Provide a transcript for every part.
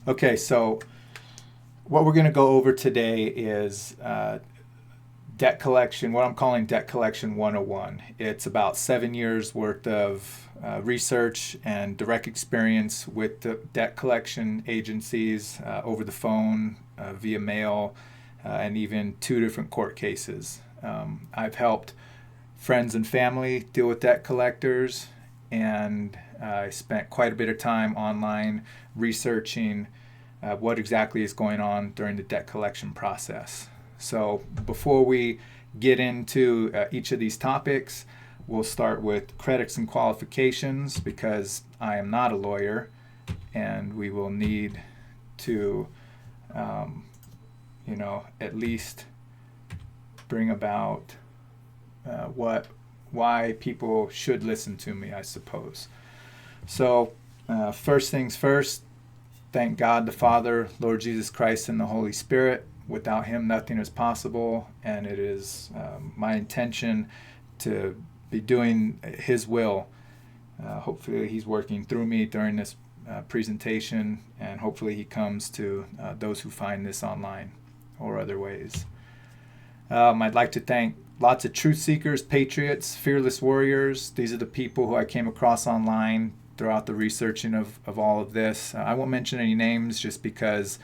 Okay, so what we're going to go over today is debt collection, what I'm calling Debt Collection 101. It's about 7 years worth of research and direct experience with the debt collection agencies over the phone, via mail, and even 2 different court cases. I've helped friends and family deal with debt collectors, and I spent quite a bit of time online researching what exactly is going on during the debt collection process. So before we get into each of these topics, we'll start with credits and qualifications, because I am not a lawyer, and we will need to, at least bring about why people should listen to me, I suppose. So first things first, thank God the Father, Lord Jesus Christ, and the Holy Spirit. Without him, nothing is possible, and it is my intention to be doing his will. Hopefully he's working through me during this presentation, and hopefully he comes to those who find this online or other ways. I'd like to thank lots of truth seekers, patriots, fearless warriors. These are the people who I came across online throughout the researching of all of this. I won't mention any names just because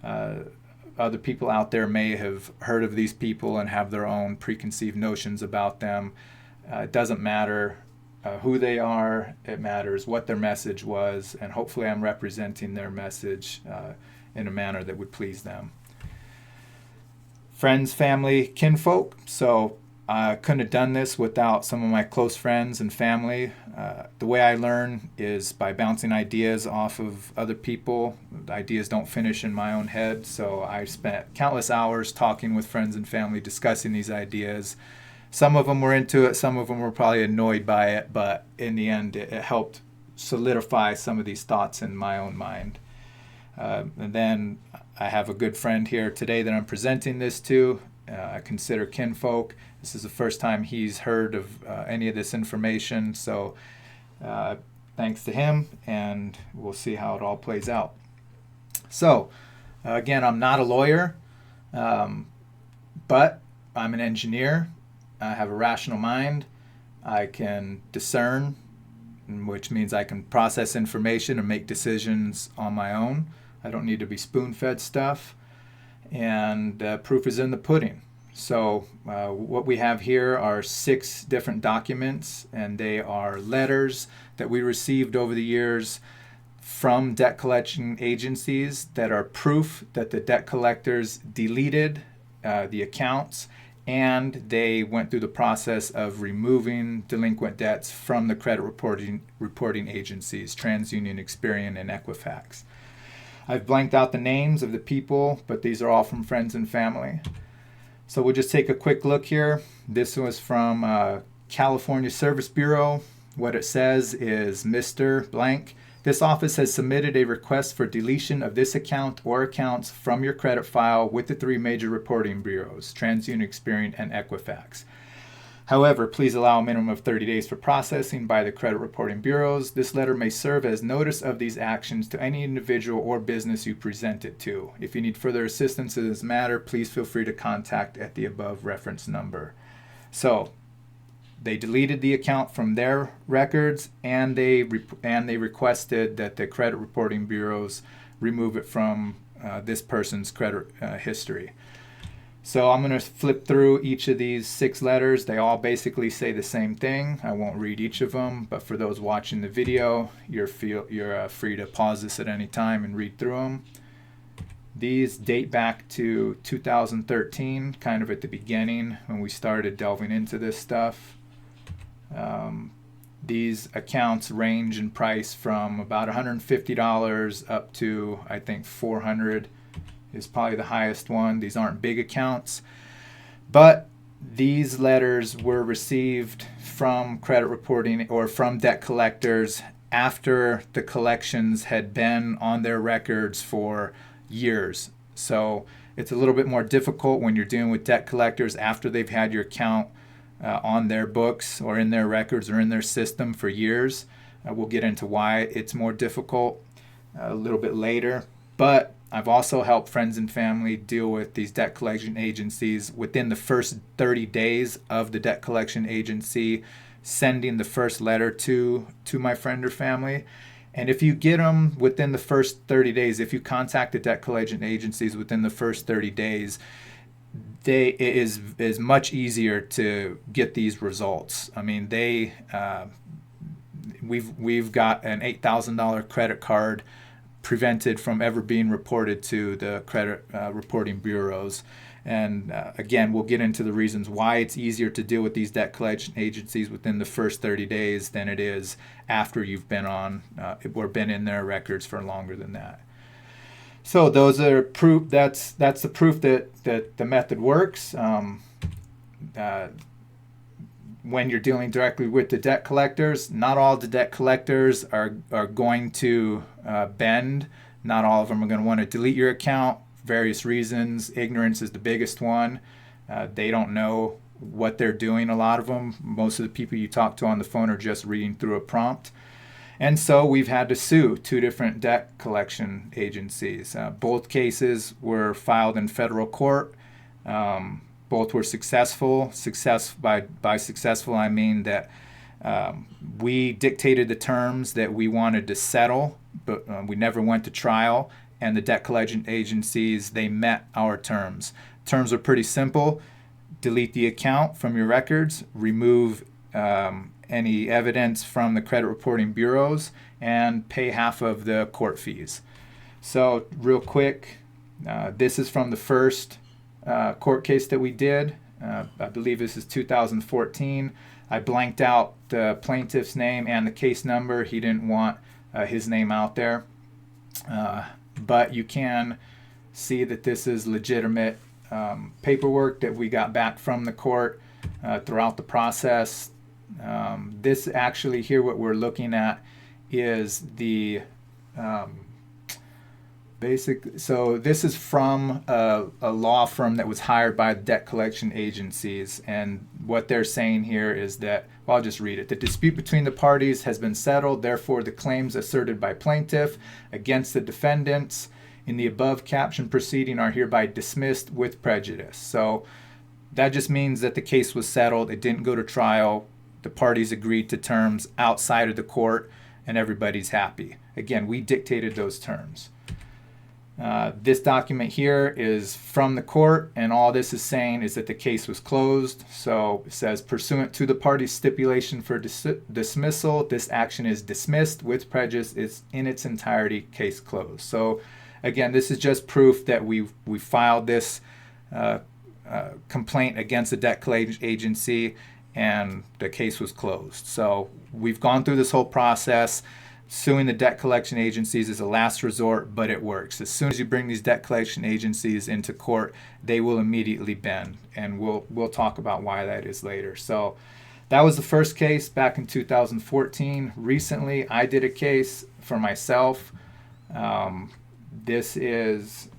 other people out there may have heard of these people and have their own preconceived notions about them. It doesn't matter who they are, it matters what their message was, and hopefully I'm representing their message in a manner that would please them. Friends, family, kinfolk. So I couldn't have done this without some of my close friends and family. The way I learn is by bouncing ideas off of other people. The ideas don't finish in my own head, so I spent countless hours talking with friends and family, discussing these ideas. Some of them were into it, some of them were probably annoyed by it, but in the end it helped solidify some of these thoughts in my own mind. And then I have a good friend here today that I'm presenting this to. I consider kinfolk. This is the first time he's heard of any of this information, so thanks to him, and we'll see how it all plays out. So, again, I'm not a lawyer, but I'm an engineer. I have a rational mind. I can discern, which means I can process information and make decisions on my own. I don't need to be spoon-fed stuff. And proof is in the pudding. So what we have here are 6 different documents, and they are letters that we received over the years from debt collection agencies that are proof that the debt collectors deleted the accounts, and they went through the process of removing delinquent debts from the credit reporting agencies, TransUnion, Experian, and Equifax. I've blanked out the names of the people, but these are all from friends and family. So we'll just take a quick look here. This was from California Service Bureau. What it says is, Mr. Blank, this office has submitted a request for deletion of this account or accounts from your credit file with the 3 major reporting bureaus, TransUnion, Experian, and Equifax. However, please allow a minimum of 30 days for processing by the credit reporting bureaus. This letter may serve as notice of these actions to any individual or business you present it to. If you need further assistance in this matter, please feel free to contact at the above reference number. So, they deleted the account from their records, and they requested that the credit reporting bureaus remove it from this person's credit history. So I'm going to flip through each of these 6 letters. They all basically say the same thing. I won't read each of them, but for those watching the video, you're free to pause this at any time and read through them. These date back to 2013, kind of at the beginning when we started delving into this stuff. These accounts range in price from about $150 up to, I think, $400 is probably the highest one. These aren't big accounts, but these letters were received from credit reporting or from debt collectors after the collections had been on their records for years. So it's a little bit more difficult when you're dealing with debt collectors after they've had your account on their books or in their records or in their system for years. We'll get into why it's more difficult a little bit later. But I've also helped friends and family deal with these debt collection agencies within the first 30 days of the debt collection agency sending the first letter to my friend or family. And if you get them within the first 30 days, if you contact the debt collection agencies within the first 30 days, it is much easier to get these results. I mean, we've got an $8,000 credit card prevented from ever being reported to the credit reporting bureaus. And again, we'll get into the reasons why it's easier to deal with these debt collection agencies within the first 30 days than it is after you've been on or been in their records for longer than that. So those are proof. That's the proof that the method works. When you're dealing directly with the debt collectors, not all the debt collectors are going to bend. Not all of them are going to want to delete your account. Various reasons. Ignorance is the biggest one. They don't know what they're doing, a lot of them. Most of the people you talk to on the phone are just reading through a prompt. And so we've had to sue 2 different debt collection agencies. Both cases were filed in federal court. Both were successful. By successful, I mean that we dictated the terms that we wanted to settle, but we never went to trial. And the debt collection agencies, they met our terms. Terms are pretty simple. Delete the account from your records, remove any evidence from the credit reporting bureaus, and pay half of the court fees. So real quick, this is from the first court case that we did. I believe this is 2014. I blanked out the plaintiff's name and the case number. He didn't want his name out there. But you can see that this is legitimate paperwork that we got back from the court throughout the process. This actually here, what we're looking at is the so this is from a law firm that was hired by the debt collection agencies, and what they're saying here is that, well, I'll just read it. The dispute between the parties has been settled, therefore the claims asserted by plaintiff against the defendants in the above caption proceeding are hereby dismissed with prejudice. So that just means that the case was settled, it didn't go to trial, the parties agreed to terms outside of the court, and everybody's happy. Again, we dictated those terms. This document here is from the court, and all this is saying is that the case was closed. So it says, pursuant to the parties' stipulation for dismissal, this action is dismissed with prejudice. It's in its entirety case closed. So again, this is just proof that we filed this complaint against the debt collection agency, and the case was closed. So we've gone through this whole process. Suing the debt collection agencies is a last resort, but it works. As soon as you bring these debt collection agencies into court, they will immediately bend, and we'll talk about why that is later. So that was the first case back in 2014. Recently, I did a case for myself. This is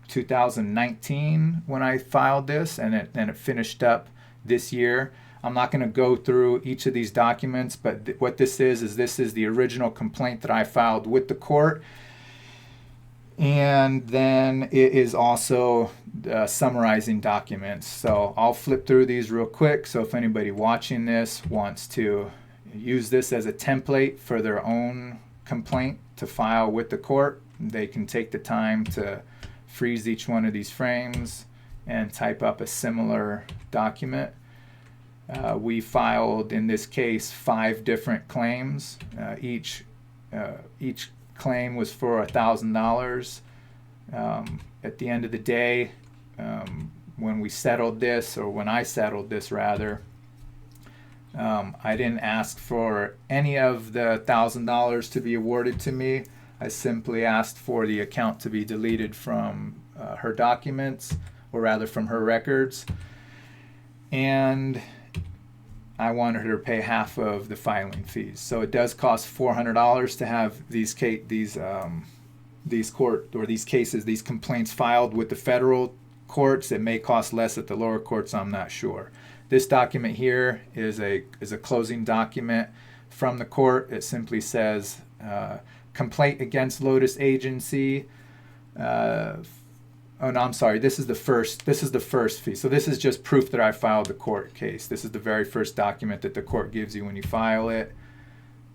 2019 when I filed this, and it finished up this year. I'm not going to go through each of these documents, but what this is this is the original complaint that I filed with the court. And then it is also summarizing documents. So I'll flip through these real quick. So if anybody watching this wants to use this as a template for their own complaint to file with the court, they can take the time to freeze each one of these frames and type up a similar document. We filed, in this case, 5 different claims. Each claim was for $1,000. At the end of the day, when we settled this, or when I settled this rather, I didn't ask for any of the $1,000 to be awarded to me. I simply asked for the account to be deleted from her documents, or rather from her records. And I wanted her to pay half of the filing fees. So it does cost $400 to have these complaints filed with the federal courts. It may cost less at the lower courts, I'm not sure. This document here is a closing document from the court. It simply says, complaint against Lotus Agency. Oh no, I'm sorry. This is the first fee. So this is just proof that I filed the court case. This is the very first document that the court gives you when you file it.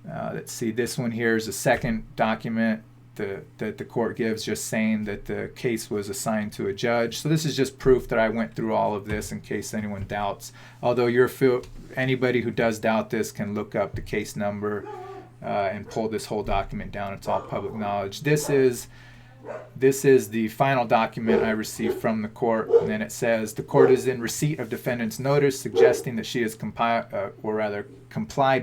Let's see. This one here is the second document that the court gives, just saying that the case was assigned to a judge. So this is just proof that I went through all of this in case anyone doubts. Although anybody who does doubt this can look up the case number and pull this whole document down. It's all public knowledge. This is the final document I received from the court, and then it says the court is in receipt of defendant's notice suggesting that she has complied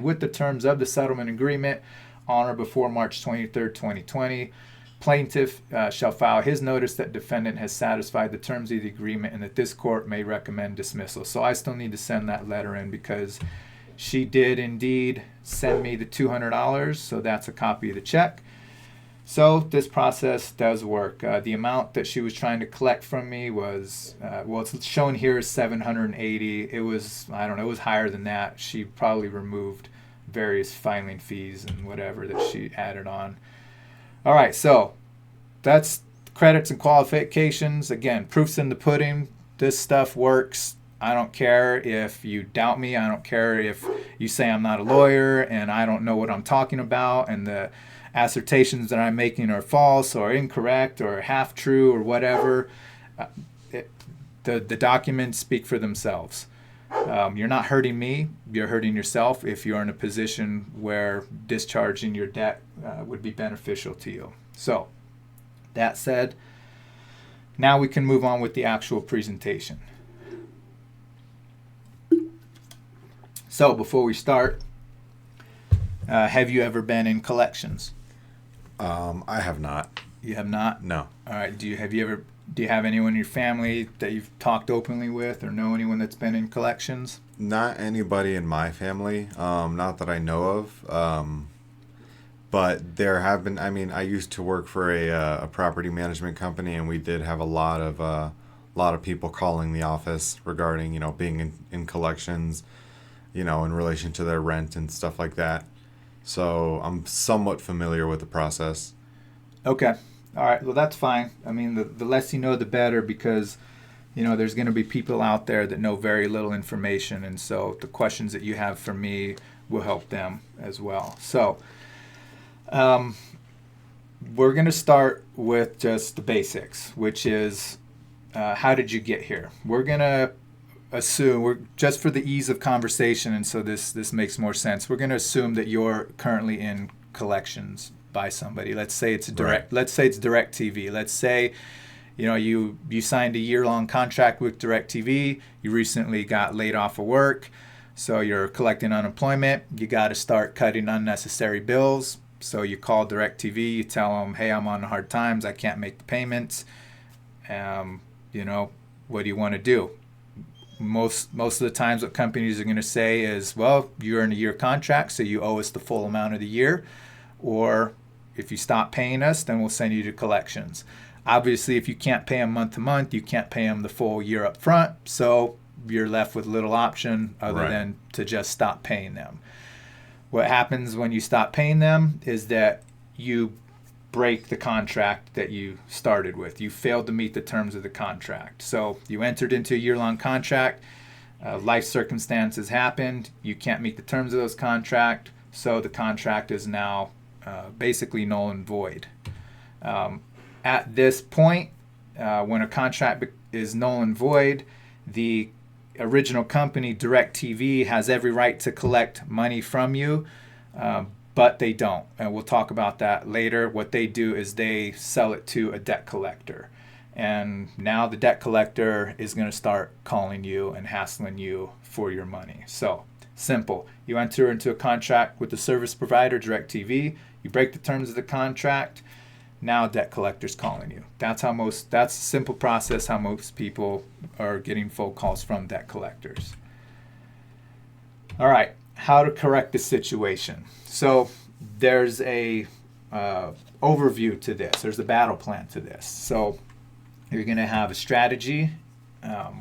with the terms of the settlement agreement on or before March 23rd, 2020. Plaintiff shall file his notice that defendant has satisfied the terms of the agreement and that this court may recommend dismissal. So I still need to send that letter in because she did indeed send me the $200, so that's a copy of the check. So this process does work. The amount that she was trying to collect from me was, it's shown here as $780. It was, I don't know, it was higher than that. She probably removed various filing fees and whatever that she added on. All right, so that's credits and qualifications. Again, proof's in the pudding. This stuff works. I don't care if you doubt me. I don't care if you say I'm not a lawyer and I don't know what I'm talking about and the assertions that I'm making are false or incorrect or half true or whatever. The documents speak for themselves. You're not hurting me. You're hurting yourself if you're in a position where discharging your debt would be beneficial to you. So, that said, now we can move on with the actual presentation. So, before we start, have you ever been in collections? I have not. You have not? No. All right. Do you have anyone in your family that you've talked openly with or know anyone that's been in collections? Not anybody in my family, not that I know of. But there have been, I used to work for a property management company, and we did have a lot of people calling the office regarding, being in collections, in relation to their rent and stuff like that. So I'm somewhat familiar with the process. Okay. All right. Well, that's fine. The less you know, the better, because, there's going to be people out there that know very little information. And so the questions that you have for me will help them as well. So we're going to start with just the basics, which is how did you get here? We're going to assume, just for the ease of conversation, and so this makes more sense, we're going to assume that you're currently in collections by somebody. Let's say it's DirecTV. Let's say you signed a year-long contract with DirecTV. You recently got laid off of work, so you're collecting unemployment. You got to start cutting unnecessary bills. So you call DirecTV. You tell them, "Hey, I'm on hard times. I can't make the payments. What do you want to do?" Most of the times what companies are going to say is, well, you're in a year contract, so you owe us the full amount of the year. Or if you stop paying us, then we'll send you to collections. Obviously, if you can't pay them month to month, you can't pay them the full year up front. So you're left with little option other than to just stop paying them. What happens when you stop paying them is that you break the contract that you started with. You failed to meet the terms of the contract. So you entered into a year-long contract. Life circumstances happened. You can't meet the terms of those contract. So the contract is now basically null and void. At this point, when a contract is null and void, the original company, DirecTV, has every right to collect money from you. But they don't, and we'll talk about that later. What they do is they sell it to a debt collector. And now the debt collector is going to start calling you and hassling you for your money. So, simple. You enter into a contract with the service provider, DirecTV. You break the terms of the contract. Now debt collector's calling you. That's a simple process how most people are getting phone calls from debt collectors. All right. How to correct the situation. So there's a overview to this. There's a battle plan to this. So you're going to have a strategy,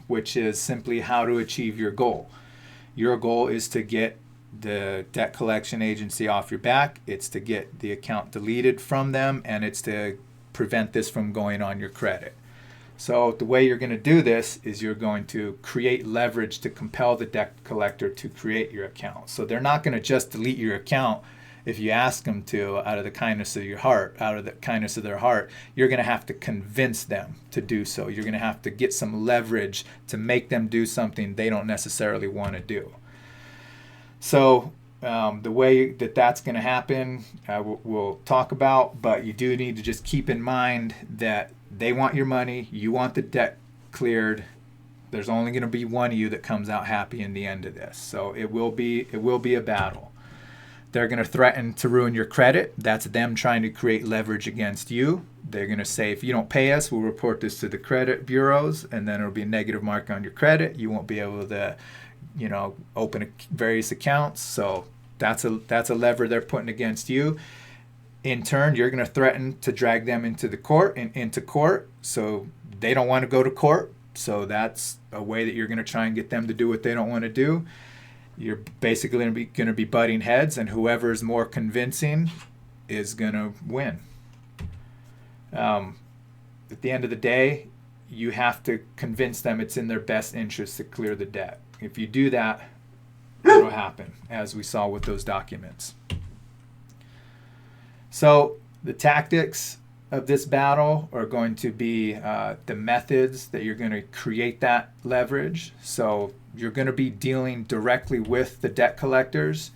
which is simply how to achieve your goal. Your goal is to get the debt collection agency off your back. It's to get the account deleted from them, and it's to prevent this from going on your credit. So the way you're going to do this is you're going to create leverage to compel the debt collector to create your account. So they're not going to just delete your account if you ask them to, out of the kindness of your heart, out of the kindness of their heart. You're going to have to convince them to do so. You're going to have to get some leverage to make them do something they don't necessarily want to do. So the way that that's going to happen, we'll talk about, but you do need to just keep in mind that they want your money, you want the debt cleared. There's only going to be one of you that comes out happy in the end of this. So it will be a battle. They're going to threaten to ruin your credit. That's them trying to create leverage against you. They're going to say, if you don't pay us, we'll report this to the credit bureaus, and then it'll be a negative mark on your credit. You won't be able to, open various accounts. So that's a lever they're putting against you. In turn, you're going to threaten to drag them into court. So they don't want to go to court. So that's a way that you're going to try and get them to do what they don't want to do. You're basically going to be butting heads, and whoever is more convincing is going to win. At the end of the day, you have to convince them it's in their best interest to clear the debt. If you do that, it'll happen, as we saw with those documents. So the tactics of this battle are going to be the methods that you're going to create that leverage. So you're going to be dealing directly with the debt collectors.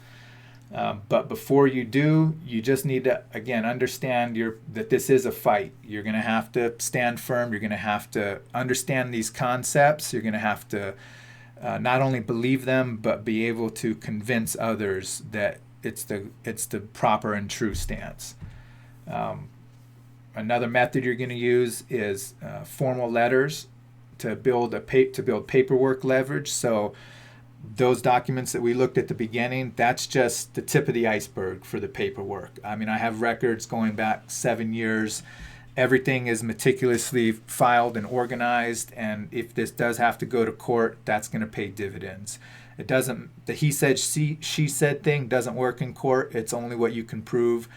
But before you do, you just need to, again, understand that this is a fight. You're going to have to stand firm. You're going to have to understand these concepts. You're going to have to not only believe them, but be able to convince others that it's the proper and true stance. Another method you're going to use is formal letters to build paperwork leverage. So those documents that we looked at the beginning, that's just the tip of the iceberg for the paperwork. I mean, I have records going back 7 years. Everything is meticulously filed and organized, and if this does have to go to court, that's going to pay dividends. It doesn't, the he said, she said thing doesn't work in court. It's only what you can prove.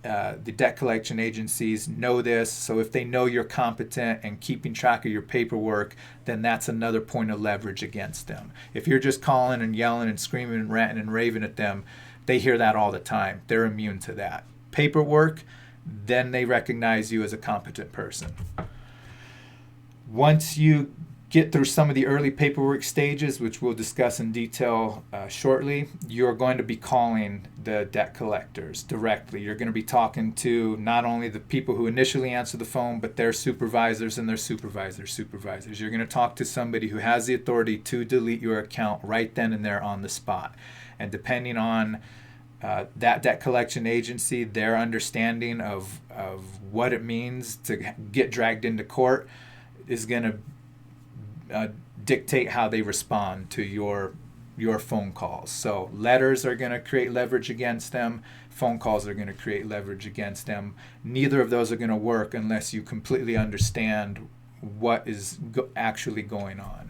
The debt collection agencies know this, so if they know you're competent and keeping track of your paperwork, then that's another point of leverage against them. If you're just calling and yelling and screaming and ranting and raving at them, they hear that all the time. They're immune to that. Paperwork, then they recognize you as a competent person. Once you get through some of the early paperwork stages, which we'll discuss in detail shortly, you're going to be calling the debt collectors directly. You're going to be talking to not only the people who initially answer the phone, but their supervisors and their supervisors' supervisors. You're going to talk to somebody who has the authority to delete your account right then and there on the spot. And depending on that debt collection agency, their understanding of what it means to get dragged into court is going to dictate how they respond to your phone calls. So letters are going to create leverage against them. Phone calls are going to create leverage against them. Neither of those are going to work unless you completely understand what is actually going on.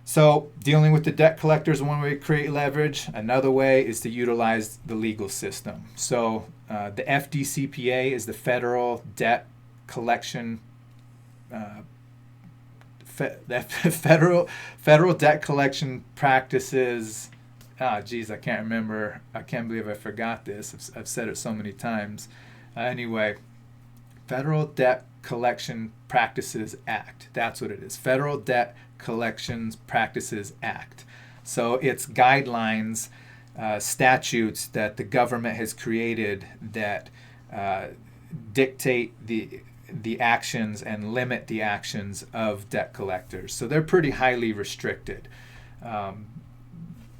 So dealing with the debt collectors, one way to create leverage. Another way is to utilize the legal system. So the FDCPA is the Federal Debt Collection Federal Debt Collection Practices. I can't remember. I can't believe I forgot this. I've said it so many times. Anyway, Federal Debt Collection Practices Act. That's what it is. Federal Debt Collections Practices Act. So it's guidelines, statutes that the government has created that dictate the actions and limit the actions of debt collectors. So they're pretty highly restricted.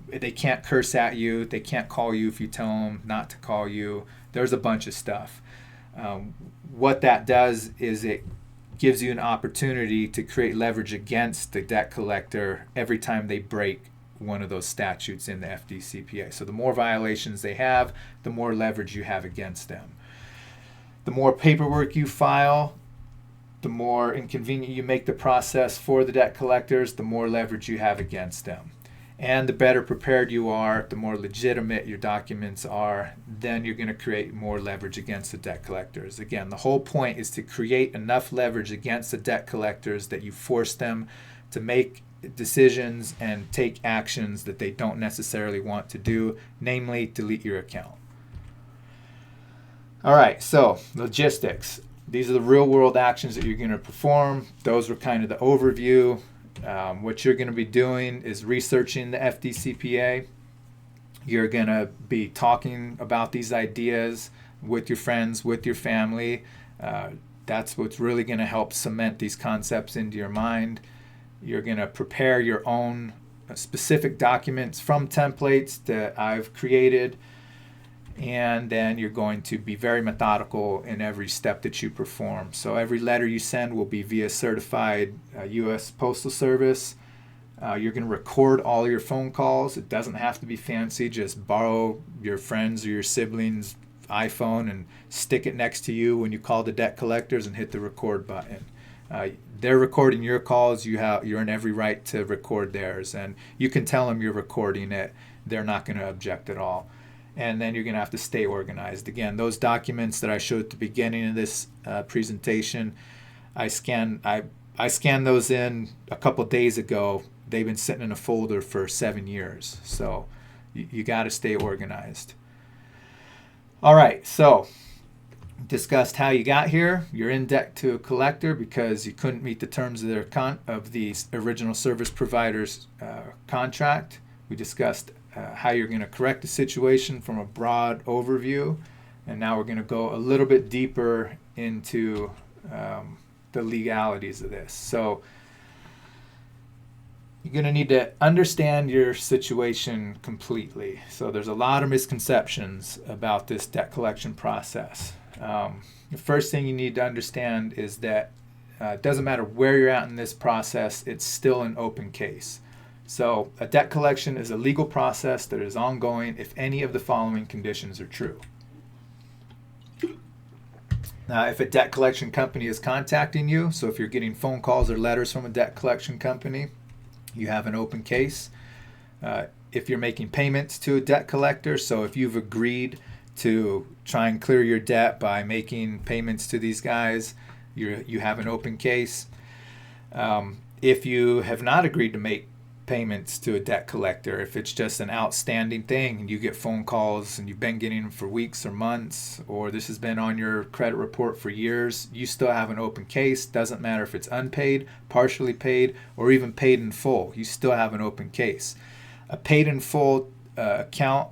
They can't curse at you. They can't call you if you tell them not to call you. There's a bunch of stuff. What that does is it gives you an opportunity to create leverage against the debt collector every time they break one of those statutes in the FDCPA. So the more violations they have, the more leverage you have against them. The more paperwork you file, the more inconvenient you make the process for the debt collectors, the more leverage you have against them. And the better prepared you are, the more legitimate your documents are, then you're going to create more leverage against the debt collectors. Again, the whole point is to create enough leverage against the debt collectors that you force them to make decisions and take actions that they don't necessarily want to do, namely delete your account. All right, so logistics. These are the real world actions that you're going to perform. Those were kind of the overview. What you're going to be doing is researching the FDCPA. You're going to be talking about these ideas with your friends, with your family. That's what's really going to help cement these concepts into your mind. You're going to prepare your own specific documents from templates that I've created. And then you're going to be very methodical in every step that you perform. So every letter you send will be via certified U.S. Postal Service. You're going to record all your phone calls. It doesn't have to be fancy. Just borrow your friends or your siblings' iPhone and stick it next to you when you call the debt collectors and hit the record button. They're recording your calls. You're in every right to record theirs. And you can tell them you're recording it. They're not going to object at all. And then you're going to have to stay organized. Again, those documents that I showed at the beginning of this presentation, I scanned those in a couple days ago. They've been sitting in a folder for 7 years. So you got to stay organized. All right, so discussed how you got here. You're in debt to a collector because you couldn't meet the terms of the original service provider's contract. We discussed how you're going to correct the situation from a broad overview. And now we're going to go a little bit deeper into the legalities of this. So you're going to need to understand your situation completely. So there's a lot of misconceptions about this debt collection process. The first thing you need to understand is that it doesn't matter where you're at in this process, it's still an open case. So a debt collection is a legal process that is ongoing if any of the following conditions are true. Now, if a debt collection company is contacting you, so if you're getting phone calls or letters from a debt collection company, you have an open case. If you're making payments to a debt collector, so if you've agreed to try and clear your debt by making payments to these guys, you have an open case. If you have not agreed to make payments to a debt collector, if it's just an outstanding thing and you get phone calls and you've been getting them for weeks or months, or this has been on your credit report for years, you still have an open case. Doesn't matter if it's unpaid, partially paid, or even paid in full, you still have an open case. A paid in full account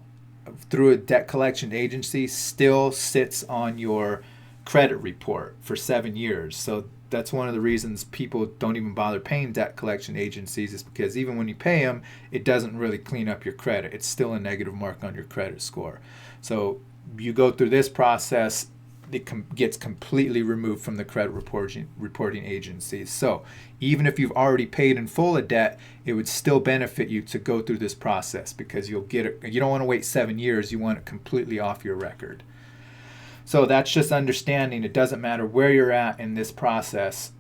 through a debt collection agency still sits on your credit report for 7 years. So that's one of the reasons people don't even bother paying debt collection agencies, is because even when you pay them, it doesn't really clean up your credit. It's still a negative mark on your credit score. So you go through this process, it gets completely removed from the credit reporting agencies. So even if you've already paid in full a debt, it would still benefit you to go through this process, because you'll get it. You don't want to wait 7 years. You want it completely off your record. So that's just understanding it doesn't matter where you're at in this process.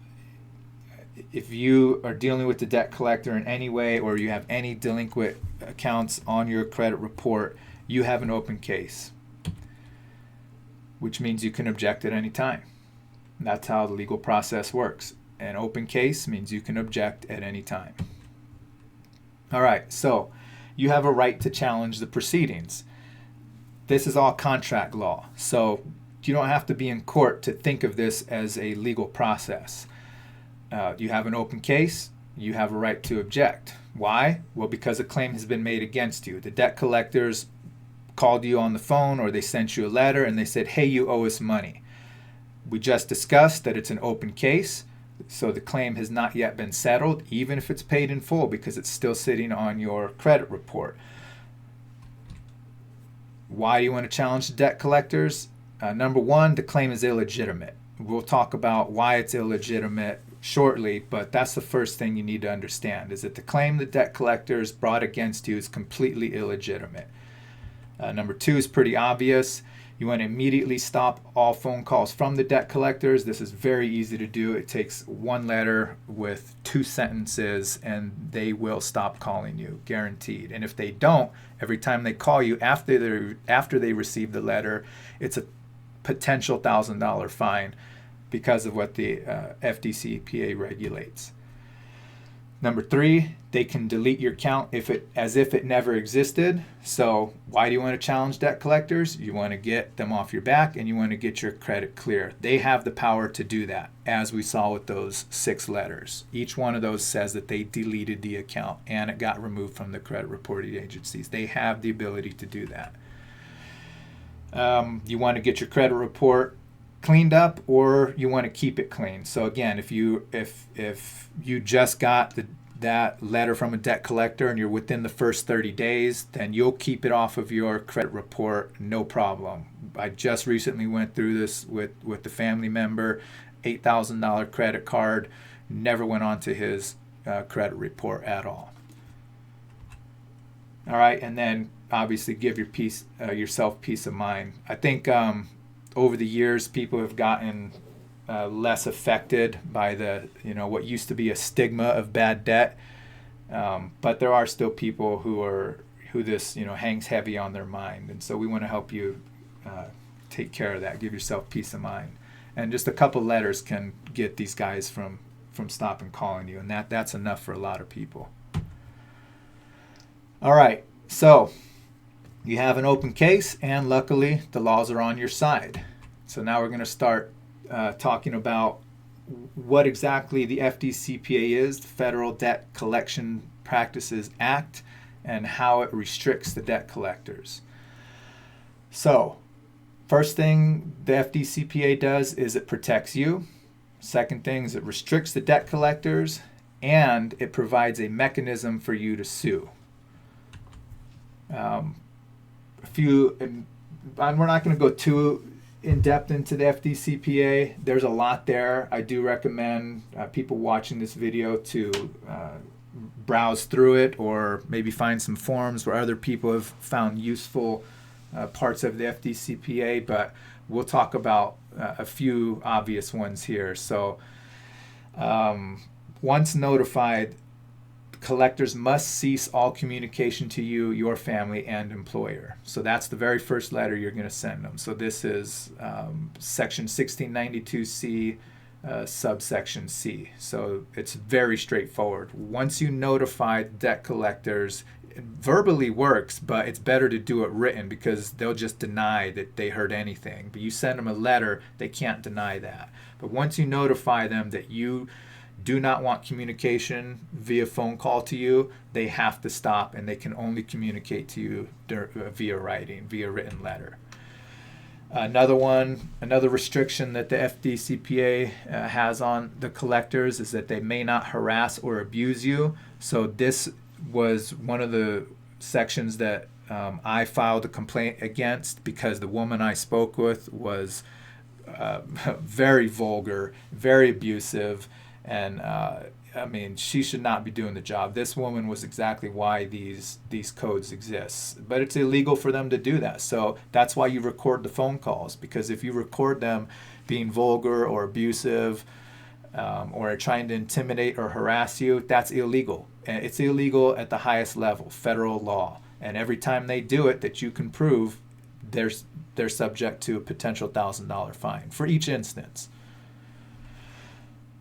If you are dealing with the debt collector in any way, or you have any delinquent accounts on your credit report, you have an open case, which means you can object at any time. That's how the legal process works. An open case means you can object at any time. All right, so you have a right to challenge the proceedings. This is all contract law, so you don't have to be in court to think of this as a legal process. You have an open case, you have a right to object. Why? Well, because a claim has been made against you. The debt collectors called you on the phone, or they sent you a letter and they said, hey, you owe us money. We just discussed that it's an open case, so the claim has not yet been settled, even if it's paid in full, because it's still sitting on your credit report. Why do you want to challenge the debt collectors? Number one, the claim is illegitimate. We'll talk about why it's illegitimate shortly, but that's the first thing you need to understand, is that the claim the debt collectors brought against you is completely illegitimate. Number two is pretty obvious. You want to immediately stop all phone calls from the debt collectors. This is very easy to do. It takes one letter with 2 sentences and they will stop calling you, guaranteed. And if they don't, every time they call you after they receive the letter, it's a potential $1,000 fine because of what the FDCPA regulates. Number 3, they can delete your account as if it never existed. So why do you want to challenge debt collectors? You want to get them off your back and you want to get your credit clear. They have the power to do that, as we saw with those 6 letters. Each one of those says that they deleted the account and it got removed from the credit reporting agencies. They have the ability to do that. You want to get your credit report cleaned up, or you want to keep it clean. So again, if you just got that letter from a debt collector and you're within the first 30 days, then you'll keep it off of your credit report, no problem. I just recently went through this with the family member, $8,000 credit card, never went onto his credit report at all. All right, and then obviously give yourself peace of mind. I think over the years, people have gotten less affected by what used to be a stigma of bad debt, but there are still people who this hangs heavy on their mind, and so we want to help you take care of that. Give yourself peace of mind, and just a couple letters can get these guys from stopping calling you, and that's enough for a lot of people. All right, so you have an open case, and luckily the laws are on your side. So now we're going to start talking about what exactly the FDCPA is, the Federal Debt Collection Practices Act, and how it restricts the debt collectors. So, first thing the FDCPA does is it protects you. Second thing is it restricts the debt collectors, and it provides a mechanism for you to sue. We're not going to go too in depth into the FDCPA. There's a lot there. I do recommend people watching this video to browse through it, or maybe find some forums where other people have found useful parts of the FDCPA, but we'll talk about a few obvious ones here. So once notified, collectors must cease all communication to you, your family, and employer. So that's the very first letter you're going to send them. So this is section 1692C, subsection C. So it's very straightforward. Once you notify debt collectors, it verbally works, but it's better to do it written because they'll just deny that they heard anything. But you send them a letter, they can't deny that. But once you notify them that you do not want communication via phone call to you, they have to stop, and they can only communicate to you via written letter. Another restriction that the FDCPA has on the collectors is that they may not harass or abuse you. So this was one of the sections that I filed a complaint against, because the woman I spoke with was very vulgar, very abusive, and she should not be doing the job. This woman was exactly why these codes exist. But it's illegal for them to do that. So that's why you record the phone calls, because if you record them being vulgar or abusive or trying to intimidate or harass you, that's illegal. And it's illegal at the highest level, federal law. And every time they do it that you can prove, they're subject to a potential $1,000 fine for each instance.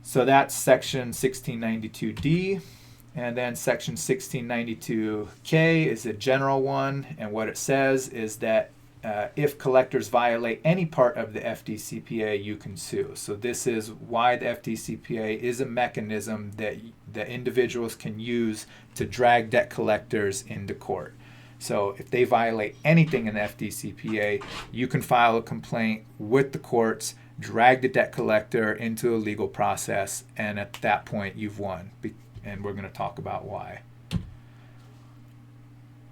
So that's section 1692D, and then section 1692K is a general one, and what it says is that if collectors violate any part of the FDCPA, you can sue. So this is why the FDCPA is a mechanism that individuals can use to drag debt collectors into court. So if they violate anything in the FDCPA, you can file a complaint with the courts, drag the debt collector into a legal process, and at that point you've won. And we're going to talk about why.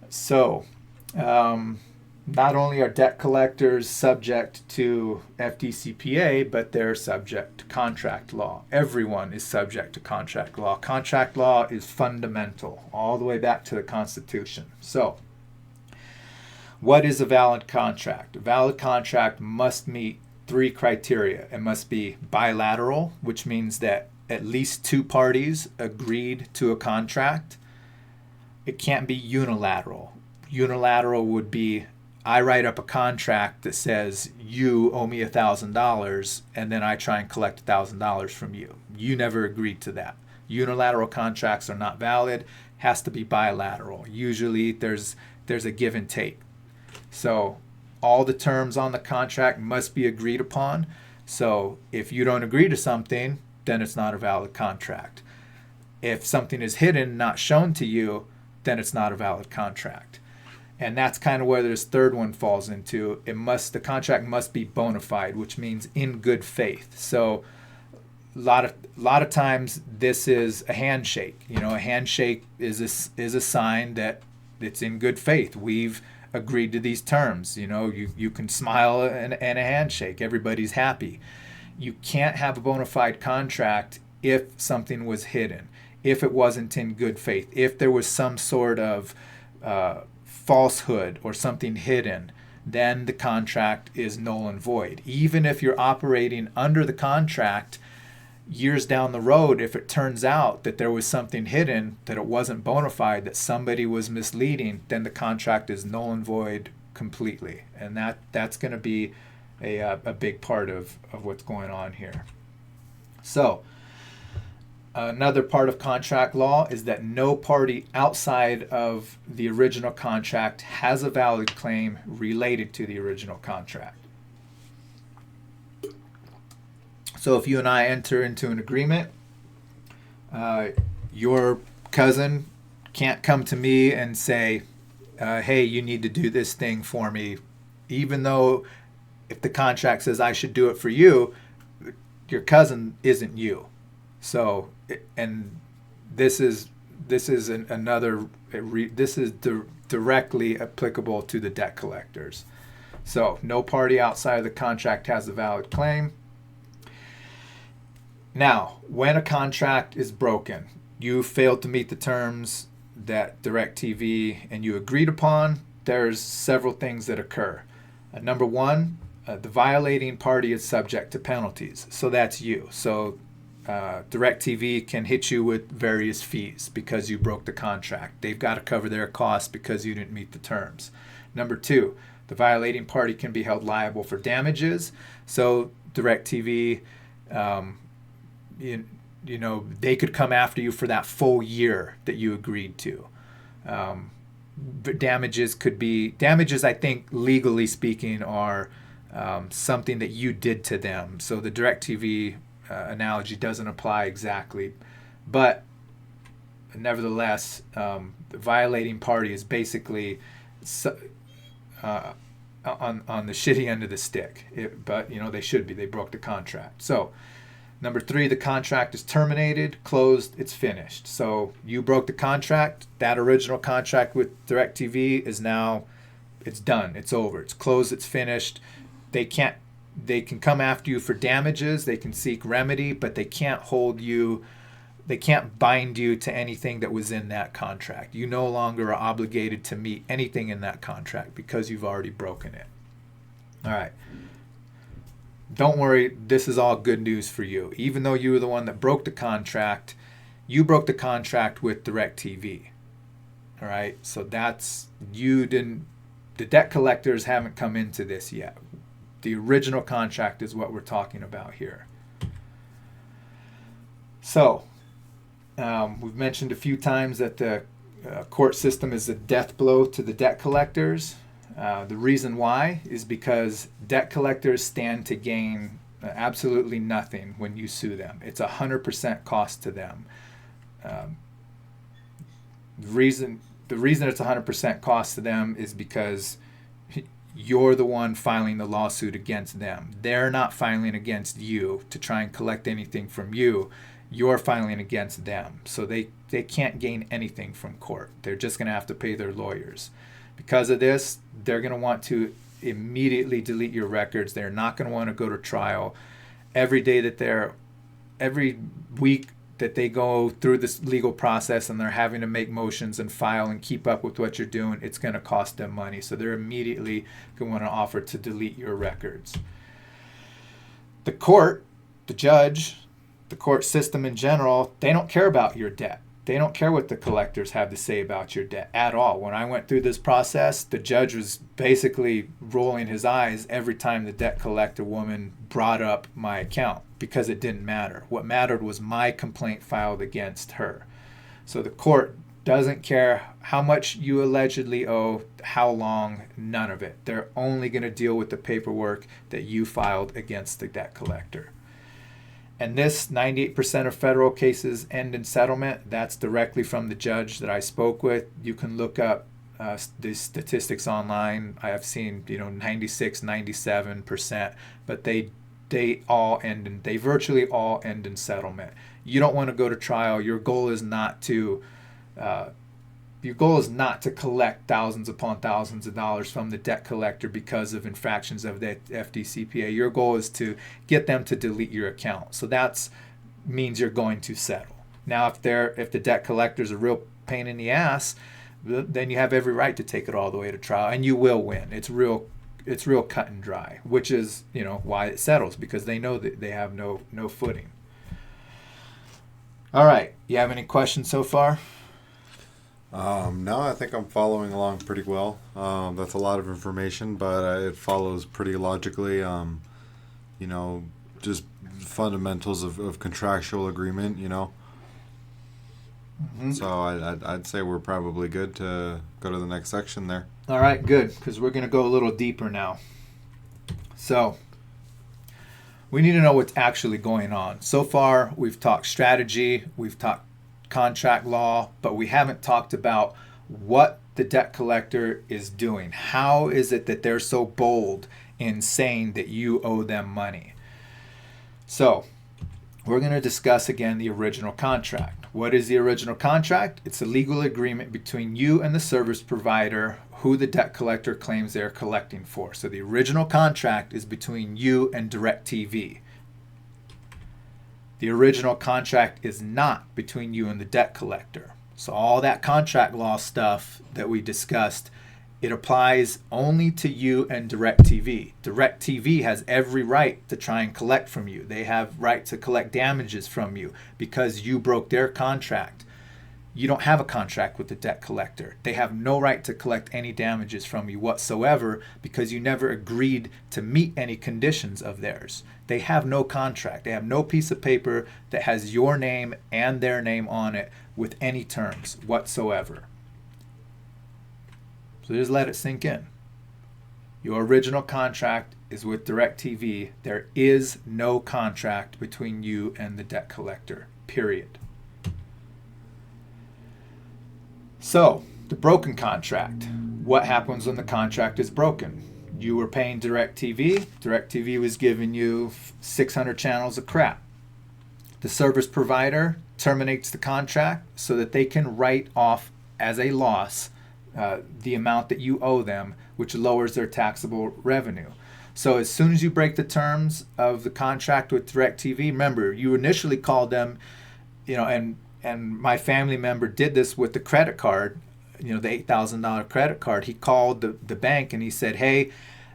So not only are debt collectors subject to FDCPA, but they're subject to contract law. Everyone is subject to contract law. Contract law is fundamental, all the way back to the Constitution. So What is a valid contract? A valid contract must meet 3 criteria. It must be bilateral, which means that at least 2 parties agreed to a contract. It can't be unilateral. Unilateral would be, I write up a contract that says you owe me $1,000 and then I try and collect $1,000 from you. You never agreed to that. Unilateral contracts are not valid. Has to be bilateral. Usually there's a give and take. So all the terms on the contract must be agreed upon. So if you don't agree to something, then it's not a valid contract. If something is hidden, not shown to you, then it's not a valid contract. And that's kind of where this third one falls into. The contract must be bona fide, which means in good faith. So a lot of times this is a handshake. A handshake is a sign that it's in good faith. We've agreed to these terms. You can smile and a handshake. Everybody's happy. You can't have a bona fide contract if something was hidden, if it wasn't in good faith, if there was some sort of falsehood or something hidden, then the contract is null and void. Even if you're operating under the contract, years down the road, if it turns out that there was something hidden, that it wasn't bona fide, that somebody was misleading, then the contract is null and void completely. And that's going to be a big part of what's going on here. So another part of contract law is that no party outside of the original contract has a valid claim related to the original contract. So if you and I enter into an agreement, your cousin can't come to me and say, hey, you need to do this thing for me, even though if the contract says I should do it for you, your cousin isn't you. So, and this is directly applicable to the debt collectors. So no party outside of the contract has a valid claim. Now, when a contract is broken, you failed to meet the terms that DirecTV and you agreed upon, there's several things that occur. Number one, the violating party is subject to penalties. So that's you. So DirecTV can hit you with various fees because you broke the contract. They've got to cover their costs because you didn't meet the terms. Number two, the violating party can be held liable for damages. So DirecTV, they could come after you for that full year that you agreed to. Damages, I think, legally speaking, are something that you did to them. So the DirecTV analogy doesn't apply exactly. But nevertheless, the violating party is basically on the shitty end of the stick. But they should be. They broke the contract. So number three, the contract is terminated, closed, it's finished. So you broke the contract. That original contract with DirecTV is now, it's done. It's over. It's closed. It's finished. They can come after you for damages. They can seek remedy, but they can't bind you to anything that was in that contract. You no longer are obligated to meet anything in that contract because you've already broken it. All right. Don't worry, this is all good news for you. Even though you were the one that broke the contract, you broke the contract with DirecTV. All right, so the debt collectors haven't come into this yet. The original contract is what we're talking about here. So, we've mentioned a few times that the court system is a death blow to the debt collectors. The reason why is because debt collectors stand to gain absolutely nothing when you sue them. It's 100% cost to them. The reason it's 100% cost to them is because you're the one filing the lawsuit against them. They're not filing against you to try and collect anything from you. You're filing against them. So they can't gain anything from court. They're just going to have to pay their lawyers. Because of this, they're going to want to immediately delete your records. They're not going to want to go to trial. Every week that they go through this legal process and they're having to make motions and file and keep up with what you're doing, it's going to cost them money. So they're immediately going to want to offer to delete your records. The court, the judge, the court system in general, they don't care about your debt. They don't care what the collectors have to say about your debt at all. When I went through this process, the judge was basically rolling his eyes every time the debt collector woman brought up my account, because it didn't matter. What mattered was my complaint filed against her. So the court doesn't care how much you allegedly owe, how long, none of it. They're only going to deal with the paperwork that you filed against the debt collector. And this 98% of federal cases end in settlement. That's directly from the judge that I spoke with. You can look up the statistics online. I have seen 96, 97%, but they virtually all end in settlement. You don't want to go to trial. Your goal is not to collect thousands upon thousands of dollars from the debt collector because of infractions of the FDCPA. Your goal is to get them to delete your account. So that means you're going to settle. Now, if the debt collector is a real pain in the ass, then you have every right to take it all the way to trial, and you will win. It's real cut and dry, which is why it settles, because they know that they have no footing. All right, you have any questions so far? No, I think I'm following along pretty well. That's a lot of information, but it follows pretty logically. Just fundamentals of contractual agreement, Mm-hmm. So I'd say we're probably good to go to the next section there. All right, good, because we're going to go a little deeper now. So we need to know what's actually going on. So far, we've talked strategy, we've talked contract law, but we haven't talked about what the debt collector is doing. How is it that they're so bold in saying that you owe them money? So we're going to discuss again the original contract. What is the original contract? It's a legal agreement between you and the service provider who the debt collector claims they're collecting for. So the original contract is between you and DirecTV. The original contract is not between you and the debt collector. So all that contract law stuff that we discussed, it applies only to you and DirecTV. DirecTV has every right to try and collect from you. They have right to collect damages from you because you broke their contract. You don't have a contract with the debt collector. They have no right to collect any damages from you whatsoever because you never agreed to meet any conditions of theirs. They have no contract. They have no piece of paper that has your name and their name on it with any terms whatsoever. So just let it sink in. Your original contract is with DirecTV. There is no contract between you and the debt collector, period. So, the broken contract. What happens when the contract is broken? You were paying DirecTV. DirecTV was giving you 600 channels of crap. The service provider terminates the contract so that they can write off as a loss the amount that you owe them, which lowers their taxable revenue. So as soon as you break the terms of the contract with DirecTV, remember, you initially called them, and my family member did this with the credit card, the $8,000 credit card. He called the bank and he said, hey,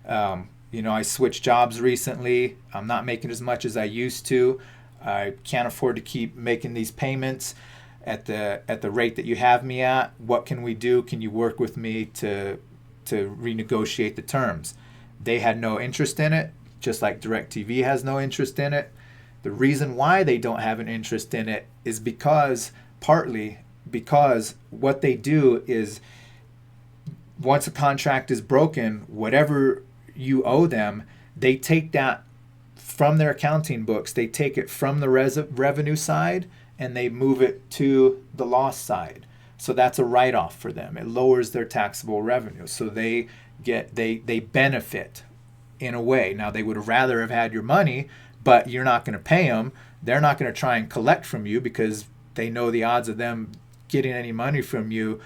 I switched jobs recently. I'm not making as much as I used to. I can't afford to keep making these payments at the rate that you have me at. What can we do? Can you work with me to renegotiate the terms? They had no interest in it, just like DirecTV has no interest in it. The reason why they don't have an interest in it is partly because what they do is once a contract is broken, whatever you owe them, they take that from their accounting books. They take it from the revenue side and they move it to the loss side. So that's a write-off for them. It lowers their taxable revenue. So they benefit in a way. Now, they would rather have had your money, but you're not going to pay them. They're not going to try and collect from you because they know the odds of them getting any money from you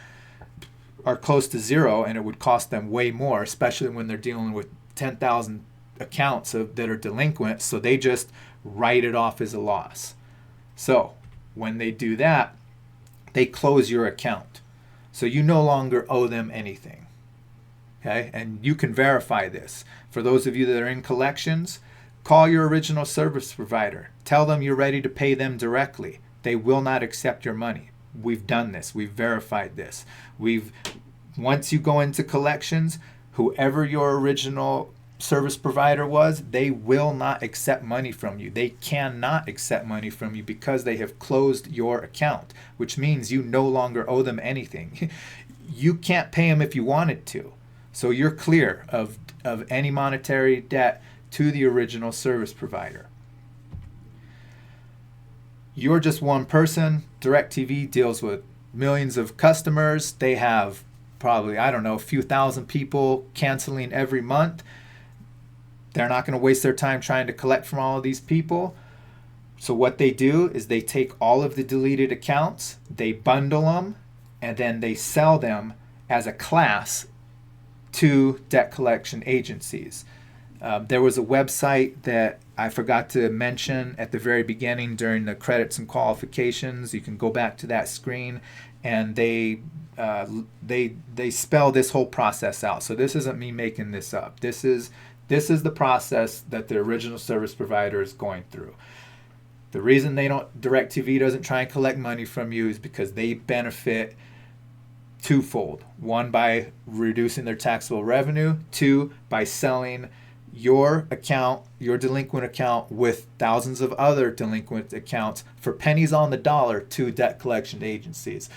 are close to zero, and it would cost them way more, especially when they're dealing with 10,000 accounts that are delinquent. So they just write it off as a loss. So When they do that, they close your account. So you no longer owe them anything. Okay? And you can verify this. For those of you that are in collections, call your original service provider. Tell them you're ready to pay them directly. They will not accept your money. We've done this. We've verified this. Once you go into collections, whoever your original service provider was, they will not accept money from you. They cannot accept money from you because they have closed your account, which means you no longer owe them anything. You can't pay them if you wanted to. So you're clear of any monetary debt to the original service provider. You're just one person. DirecTV deals with millions of customers. They have probably, I don't know, a few thousand people canceling every month. They're not going to waste their time trying to collect from all of these people. So what they do is they take all of the deleted accounts, they bundle them, and then they sell them as a class to debt collection agencies. There was a website that I forgot to mention at the very beginning during the credits and qualifications. You can go back to that screen, and they spell this whole process out. So this isn't me making this up. This is the process that the original service provider is going through. The reason DirecTV doesn't try and collect money from you is because they benefit twofold. One, by reducing their taxable revenue. Two, by selling your account, your delinquent account, with thousands of other delinquent accounts for pennies on the dollar to debt collection agencies.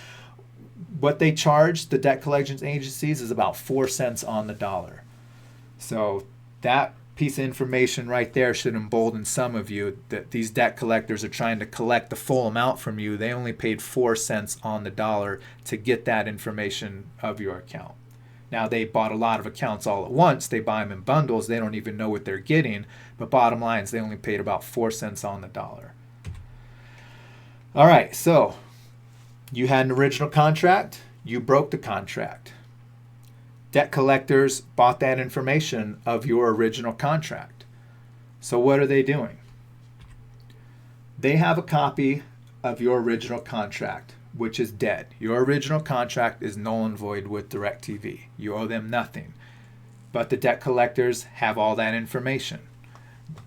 What they charge the debt collection agencies is about 4 cents on the dollar. So that piece of information right there should embolden some of you that these debt collectors are trying to collect the full amount from you. They only paid 4 cents on the dollar to get that information of your account. Now, they bought a lot of accounts all at once. They buy them in bundles. They don't even know what they're getting. But bottom line is they only paid about 4 cents on the dollar. All right, so you had an original contract. You broke the contract. Debt collectors bought that information of your original contract. So what are they doing? They have a copy of your original contract, which is dead. Your original contract is null and void with DirecTV. You owe them nothing. But the debt collectors have all that information.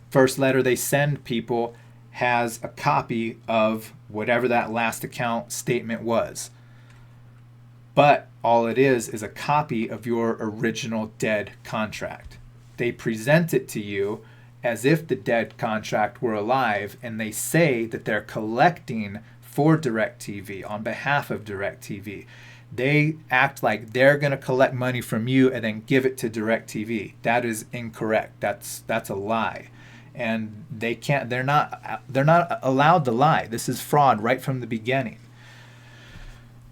First letter they send people has a copy of whatever that last account statement was. But all it is a copy of your original dead contract. They present it to you as if the dead contract were alive, and they say that they're collecting for DirecTV on behalf of DirecTV. They act like they're going to collect money from you and then give it to DirecTV. That is incorrect. That's a lie. And they're not allowed to lie. This is fraud right from the beginning.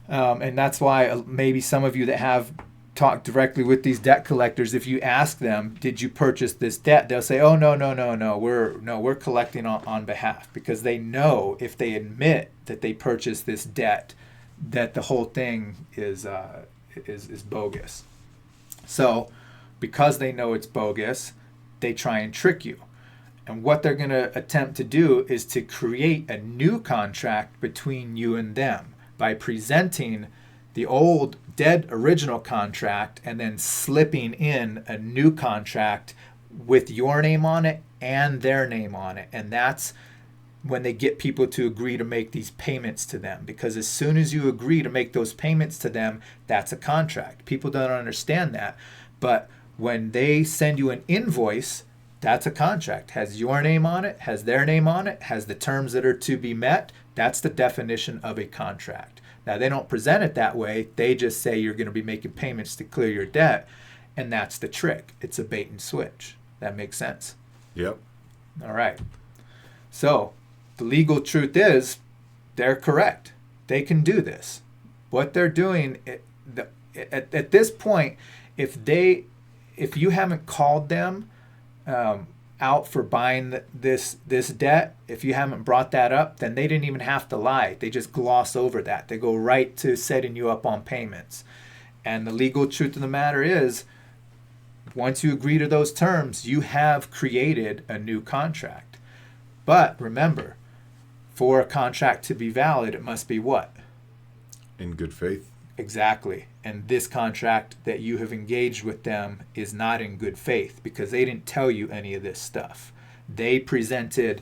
And that's why maybe some of you that have talked directly with these debt collectors, if you ask them, did you purchase this debt? They'll say, oh, no, we're collecting on behalf, because they know if they admit that they purchased this debt, that the whole thing is bogus. So because they know it's bogus, they try and trick you. And what they're going to attempt to do is to create a new contract between you and them by presenting the old dead original contract and then slipping in a new contract with your name on it and their name on it. And that's when they get people to agree to make these payments to them, because as soon as you agree to make those payments to them, that's a contract. People don't understand that. But when they send you an invoice, that's a contract. Has your name on it, has their name on it, has the terms that are to be met. That's the definition of a contract. Now, they don't present it that way. They just say you're going to be making payments to clear your debt, and that's the trick. It's a bait and switch. That makes sense? Yep. All right. So the legal truth is they're correct. They can do this. What they're doing at this point, if you haven't called them out for buying this debt, if you haven't brought that up, then they didn't even have to lie. They just gloss over that. They go right to setting you up on payments. And the legal truth of the matter is, once you agree to those terms, you have created a new contract. But remember, For a contract to be valid, it must be what? In good faith. Exactly. And this contract that you have engaged with them is not in good faith because they didn't tell you any of this stuff. They presented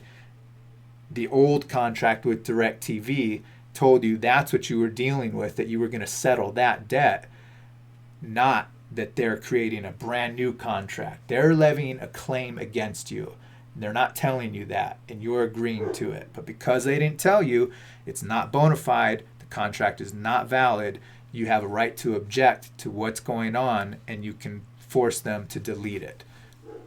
the old contract with DirecTV, told you that's what you were dealing with, that you were going to settle that debt, not that they're creating a brand new contract. They're levying a claim against you. They're not telling you that, and you're agreeing to it. But because they didn't tell you, it's not bona fide, the contract is not valid, you have a right to object to what's going on, and you can force them to delete it.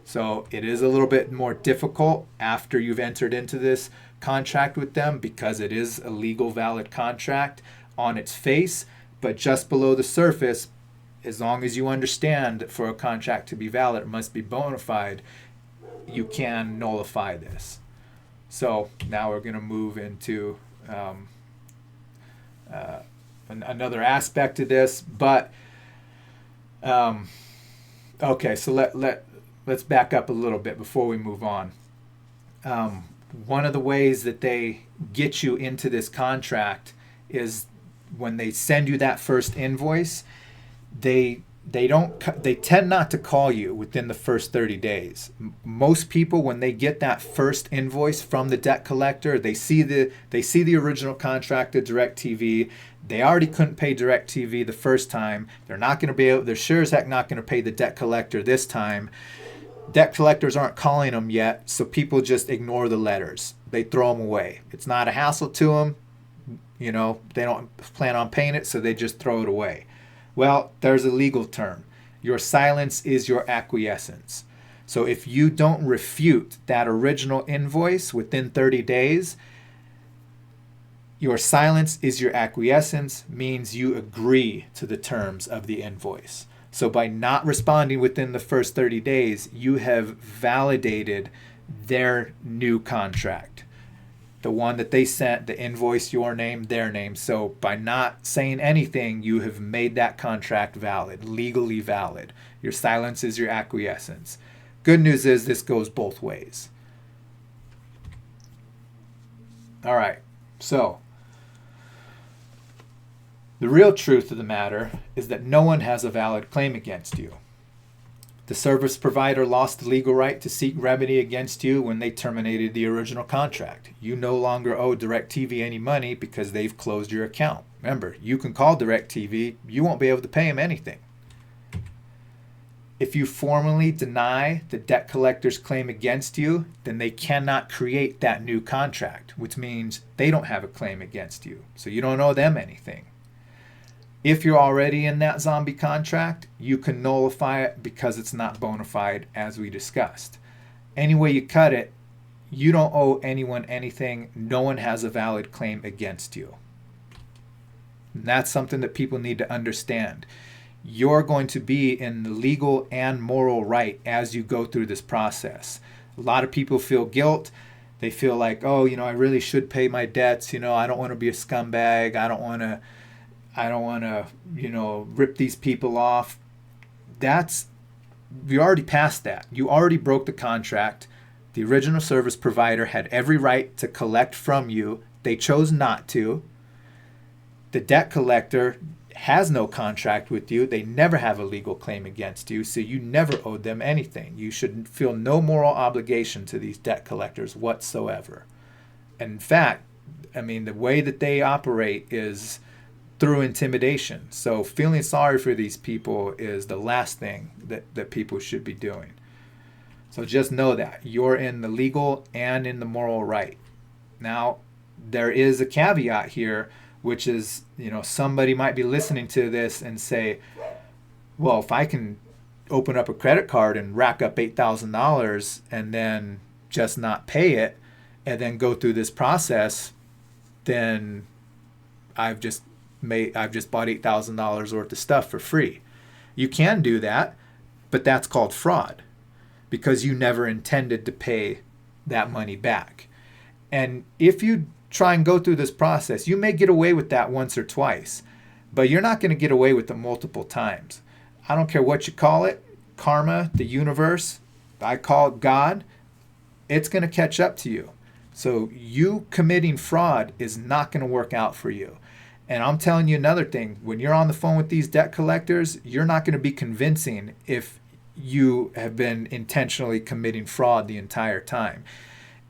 So it is a little bit more difficult after you've entered into this contract with them because it is a legal valid contract on its face, but just below the surface, as long as you understand that for a contract to be valid, it must be bona fide, you can nullify this. So now we're going to move into another aspect of this, but okay, so let's back up a little bit before we move on. One of the ways that they get you into this contract is when they send you that first invoice, they tend not to call you within the first 30 days. Most people, when they get that first invoice from the debt collector, they see the original contract to DirecTV. They already couldn't pay DirecTV the first time. They're sure as heck not going to pay the debt collector this time. Debt collectors aren't calling them yet, so people just ignore the letters. They throw them away. It's not a hassle to them. They don't plan on paying it, so they just throw it away. Well, there's a legal term. Your silence is your acquiescence. So if you don't refute that original invoice within 30 days, your silence is your acquiescence means you agree to the terms of the invoice. So by not responding within the first 30 days, you have validated their new contract. The one that they sent, the invoice, your name, their name. So by not saying anything, you have made that contract valid, legally valid. Your silence is your acquiescence. Good news is this goes both ways. All right, so the real truth of the matter is that no one has a valid claim against you. The service provider lost the legal right to seek remedy against you when they terminated the original contract. You no longer owe DirecTV any money because they've closed your account. Remember, you can call DirecTV, you won't be able to pay them anything. If you formally deny the debt collector's claim against you, then they cannot create that new contract, which means they don't have a claim against you. So you don't owe them anything. If you're already in that zombie contract, you can nullify it because it's not bona fide, as we discussed. Any way you cut it, you don't owe anyone anything. No one has a valid claim against you. And that's something that people need to understand. You're going to be in the legal and moral right as you go through this process. A lot of people feel guilt. They feel like, I really should pay my debts. I don't want to be a scumbag. I don't want to, rip these people off. You already passed that. You already broke the contract. The original service provider had every right to collect from you. They chose not to. The debt collector has no contract with you. They never have a legal claim against you, so you never owed them anything. You should feel no moral obligation to these debt collectors whatsoever. And in fact, the way that they operate is through intimidation. So feeling sorry for these people is the last thing that people should be doing. So just know that you're in the legal and in the moral right. Now, there is a caveat here, which is, somebody might be listening to this and say, well, if I can open up a credit card and rack up $8,000 and then just not pay it and then go through this process, then I've just bought $8,000 worth of stuff for free. You can do that, but that's called fraud because you never intended to pay that money back. And if you try and go through this process, you may get away with that once or twice, but you're not going to get away with it multiple times. I don't care what you call it, karma, the universe, I call it God, it's going to catch up to you. So you committing fraud is not going to work out for you. And I'm telling you another thing, when you're on the phone with these debt collectors, you're not going to be convincing if you have been intentionally committing fraud the entire time.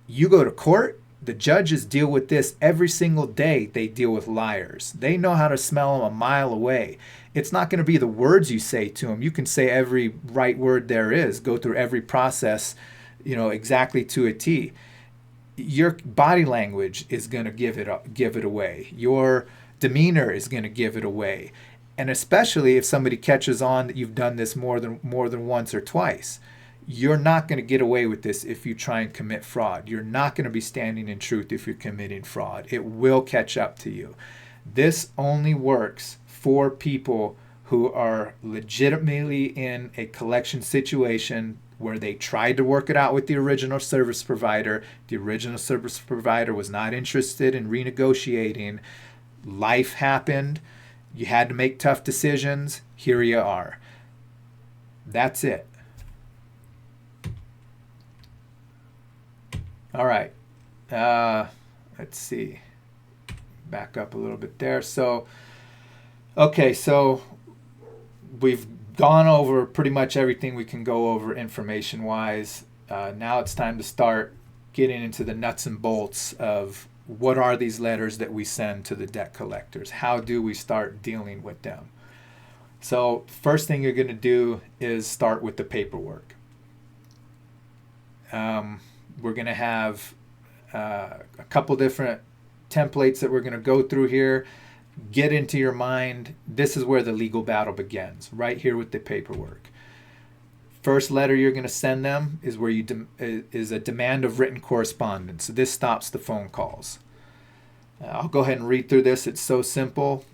You go to court, the judges deal with this every single day. They deal with liars. They know how to smell them a mile away. It's not going to be the words you say to them. You can say every right word there is, go through every process, exactly to a T. Your body language is going to give it away. Your demeanor is going to give it away. And especially if somebody catches on that you've done this more than once or twice. You're not going to get away with this if you try and commit fraud. You're not going to be standing in truth if you're committing fraud. It will catch up to you. This only works for people who are legitimately in a collection situation where they tried to work it out with the original service provider. The original service provider was not interested in renegotiating. Life happened. You had to make tough decisions. Here you are. That's it. All right. Let's see. Back up a little bit there. So we've gone over pretty much everything we can go over information-wise. Now it's time to start getting into the nuts and bolts of what are these letters that we send to the debt collectors? How do we start dealing with them? So first thing you're going to do is start with the paperwork. We're going to have a couple different templates that we're going to go through here. Get into your mind. This is where the legal battle begins, right here with the paperwork. First letter you're going to send them is where is a demand of written correspondence. So this stops the phone calls. I'll go ahead and read through this. It's so simple.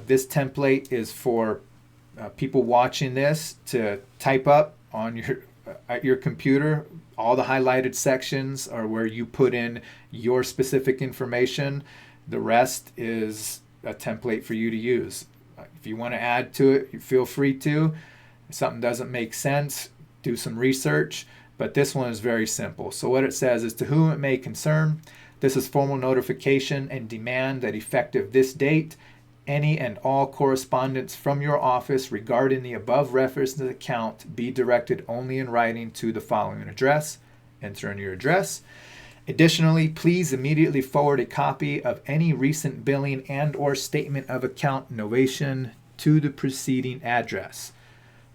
This template is for people watching this to type up on at your computer. All the highlighted sections are where you put in your specific information. The rest is a template for you to use. If you want to add to it, you feel free to. If something doesn't make sense, do some research. But this one is very simple. So what it says is, to whom it may concern, this is formal notification and demand that effective this date, any and all correspondence from your office regarding the above referenced account be directed only in writing to the following address. Enter in your address. Additionally, please immediately forward a copy of any recent billing and or statement of account novation to the preceding address.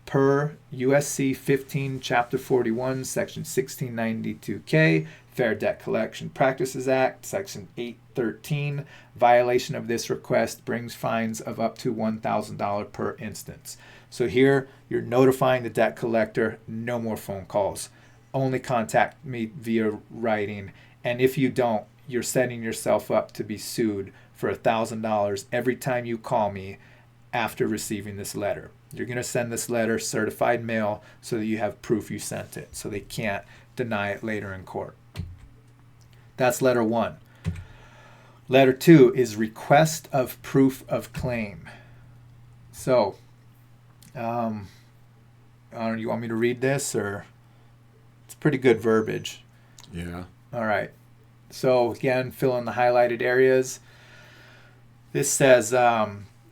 Per USC 15, Chapter 41, Section 1692K, Fair Debt Collection Practices Act, Section 813. Violation of this request brings fines of up to $1,000 per instance. So here, you're notifying the debt collector, no more phone calls. Only contact me via writing. And if you don't, you're setting yourself up to be sued for $1,000 every time you call me after receiving this letter. You're going to send this letter certified mail so that you have proof you sent it, so they can't deny it later in court. That's letter 1. Letter 2 is request of proof of claim. So, you want me to read this, or it's pretty good verbiage? Yeah. All right. So again, fill in the highlighted areas. This says,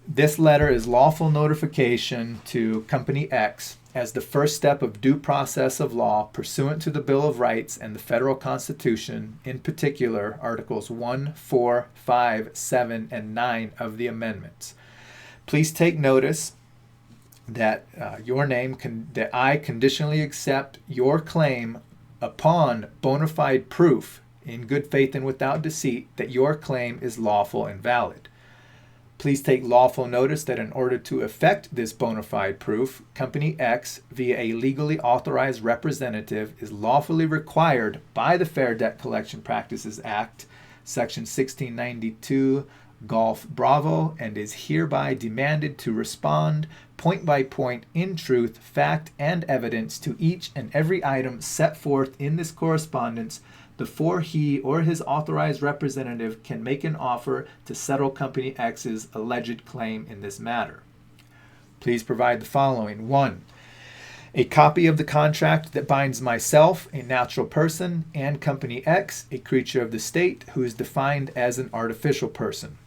this letter is lawful notification to Company X as the first step of due process of law pursuant to the Bill of Rights and the Federal Constitution, in particular, Articles 1, 4, 5, 7, and 9 of the amendments. Please take notice that that I conditionally accept your claim upon bona fide proof, in good faith and without deceit, that your claim is lawful and valid. Please take lawful notice that in order to effect this bona fide proof, Company X, via a legally authorized representative, is lawfully required by the Fair Debt Collection Practices Act, Section 1692, Golf Bravo, and is hereby demanded to respond point by point, in truth, fact, and evidence to each and every item set forth in this correspondence before he or his authorized representative can make an offer to settle Company X's alleged claim in this matter. Please provide the following. 1. A copy of the contract that binds myself, a natural person, and Company X, a creature of the state, who is defined as an artificial person.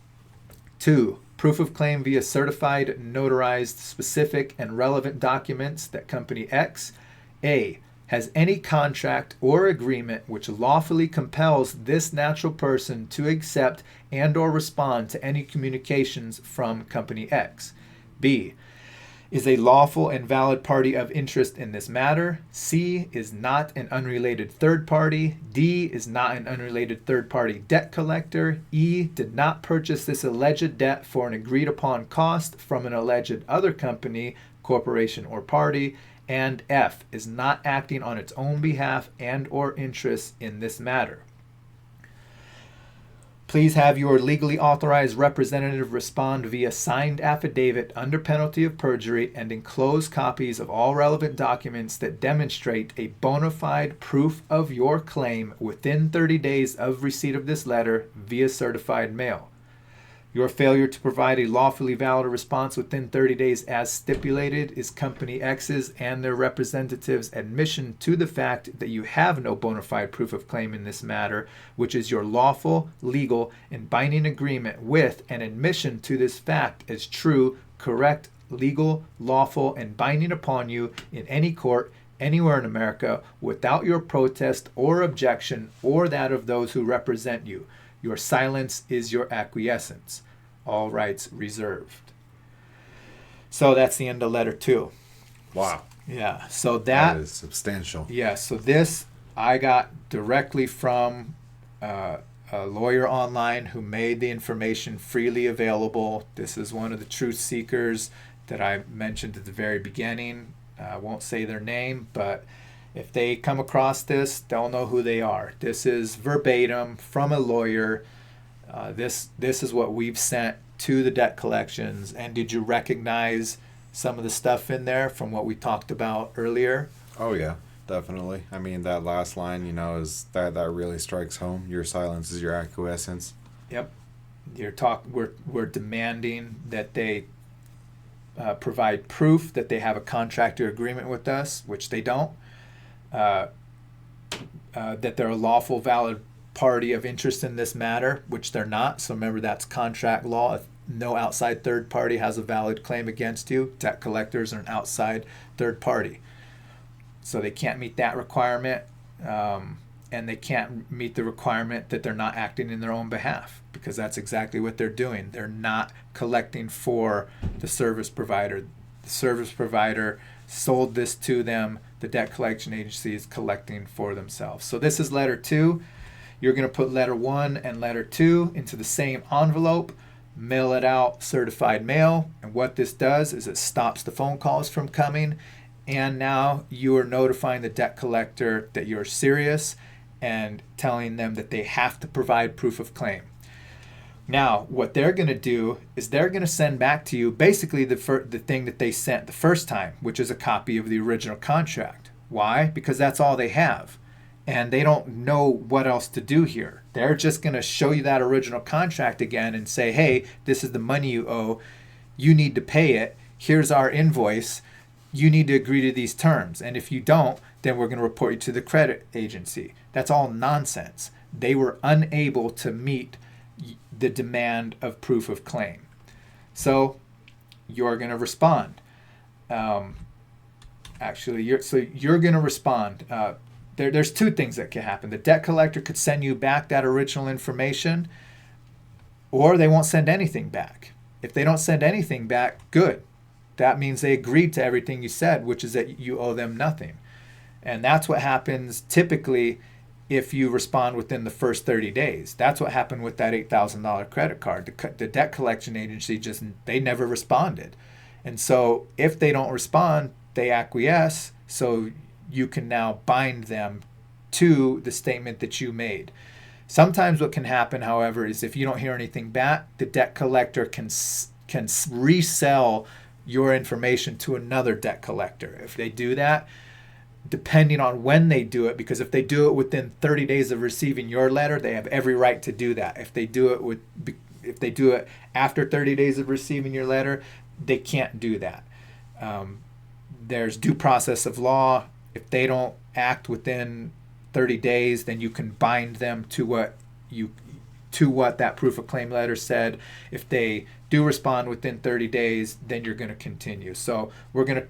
2. Proof of claim via certified, notarized, specific, and relevant documents that Company X, A, has any contract or agreement which lawfully compels this natural person to accept and or respond to any communications from Company X. B, is a lawful and valid party of interest in this matter. C, is not an unrelated third party. D, is not an unrelated third party debt collector. E, did not purchase this alleged debt for an agreed upon cost from an alleged other company, corporation, or party. And F, is not acting on its own behalf and or interests in this matter. Please have your legally authorized representative respond via signed affidavit under penalty of perjury and enclose copies of all relevant documents that demonstrate a bona fide proof of your claim within 30 days of receipt of this letter via certified mail. Your failure to provide a lawfully valid response within 30 days as stipulated is Company X's and their representatives' admission to the fact that you have no bona fide proof of claim in this matter, which is your lawful, legal, and binding agreement with an admission to this fact as true, correct, legal, lawful, and binding upon you in any court anywhere in America without your protest or objection or that of those who represent you. Your silence is your acquiescence. All rights reserved. So that's the end of letter 2. Wow. Yeah. So that is substantial. Yeah. So this I got directly from a lawyer online who made the information freely available. This is one of the truth seekers that I mentioned at the very beginning. I won't say their name, but if they come across this, they'll know who they are. This is verbatim from a lawyer. This is what we've sent to the debt collections. And did you recognize some of the stuff in there from what we talked about earlier? Oh yeah, definitely. I mean, that last line, is that really strikes home. Your silence is your acquiescence. Yep. We're demanding that they provide proof that they have a contract or agreement with us, which they don't. That they're a lawful, valid party of interest in this matter, which they're not. So remember, that's contract law. If no outside third party has a valid claim against you, debt collectors are an outside third party. So they can't meet that requirement, and they can't meet the requirement that they're not acting in their own behalf, because that's exactly what they're doing. They're not collecting for the service provider. The service provider sold this to them. The debt collection agency is collecting for themselves. So this is letter 2. You're going to put letter 1 and letter 2 into the same envelope, mail it out certified mail. And what this does is it stops the phone calls from coming. And now you are notifying the debt collector that you're serious and telling them that they have to provide proof of claim. Now, what they're going to do is they're going to send back to you basically the thing that they sent the first time, which is a copy of the original contract. Why? Because that's all they have. And they don't know what else to do here. They're just going to show you that original contract again and say, hey, this is the money you owe. You need to pay it. Here's our invoice. You need to agree to these terms. And if you don't, then we're going to report you to the credit agency. That's all nonsense. They were unable to meet the demand of proof of claim. So you're going to respond. You're going to respond. There's 2 things that can happen. The debt collector could send you back that original information, or they won't send anything back. If they don't send anything back, good. That means they agreed to everything you said, which is that you owe them nothing. And that's what happens typically if you respond within the first 30 days. That's what happened with that $8,000 credit card. The debt collection agency they never responded. And so if they don't respond, they acquiesce, so you can now bind them to the statement that you made. Sometimes what can happen, however, is if you don't hear anything back, the debt collector can resell your information to another debt collector. If they do that, depending on when they do it, because if they do it within 30 days of receiving your letter, they have every right to do that. If they do it after 30 days of receiving your letter, they can't do that. There's due process of law. If they don't act within 30 days, then you can bind them to what that proof of claim letter said. If they do respond within 30 days, then you're going to continue. So the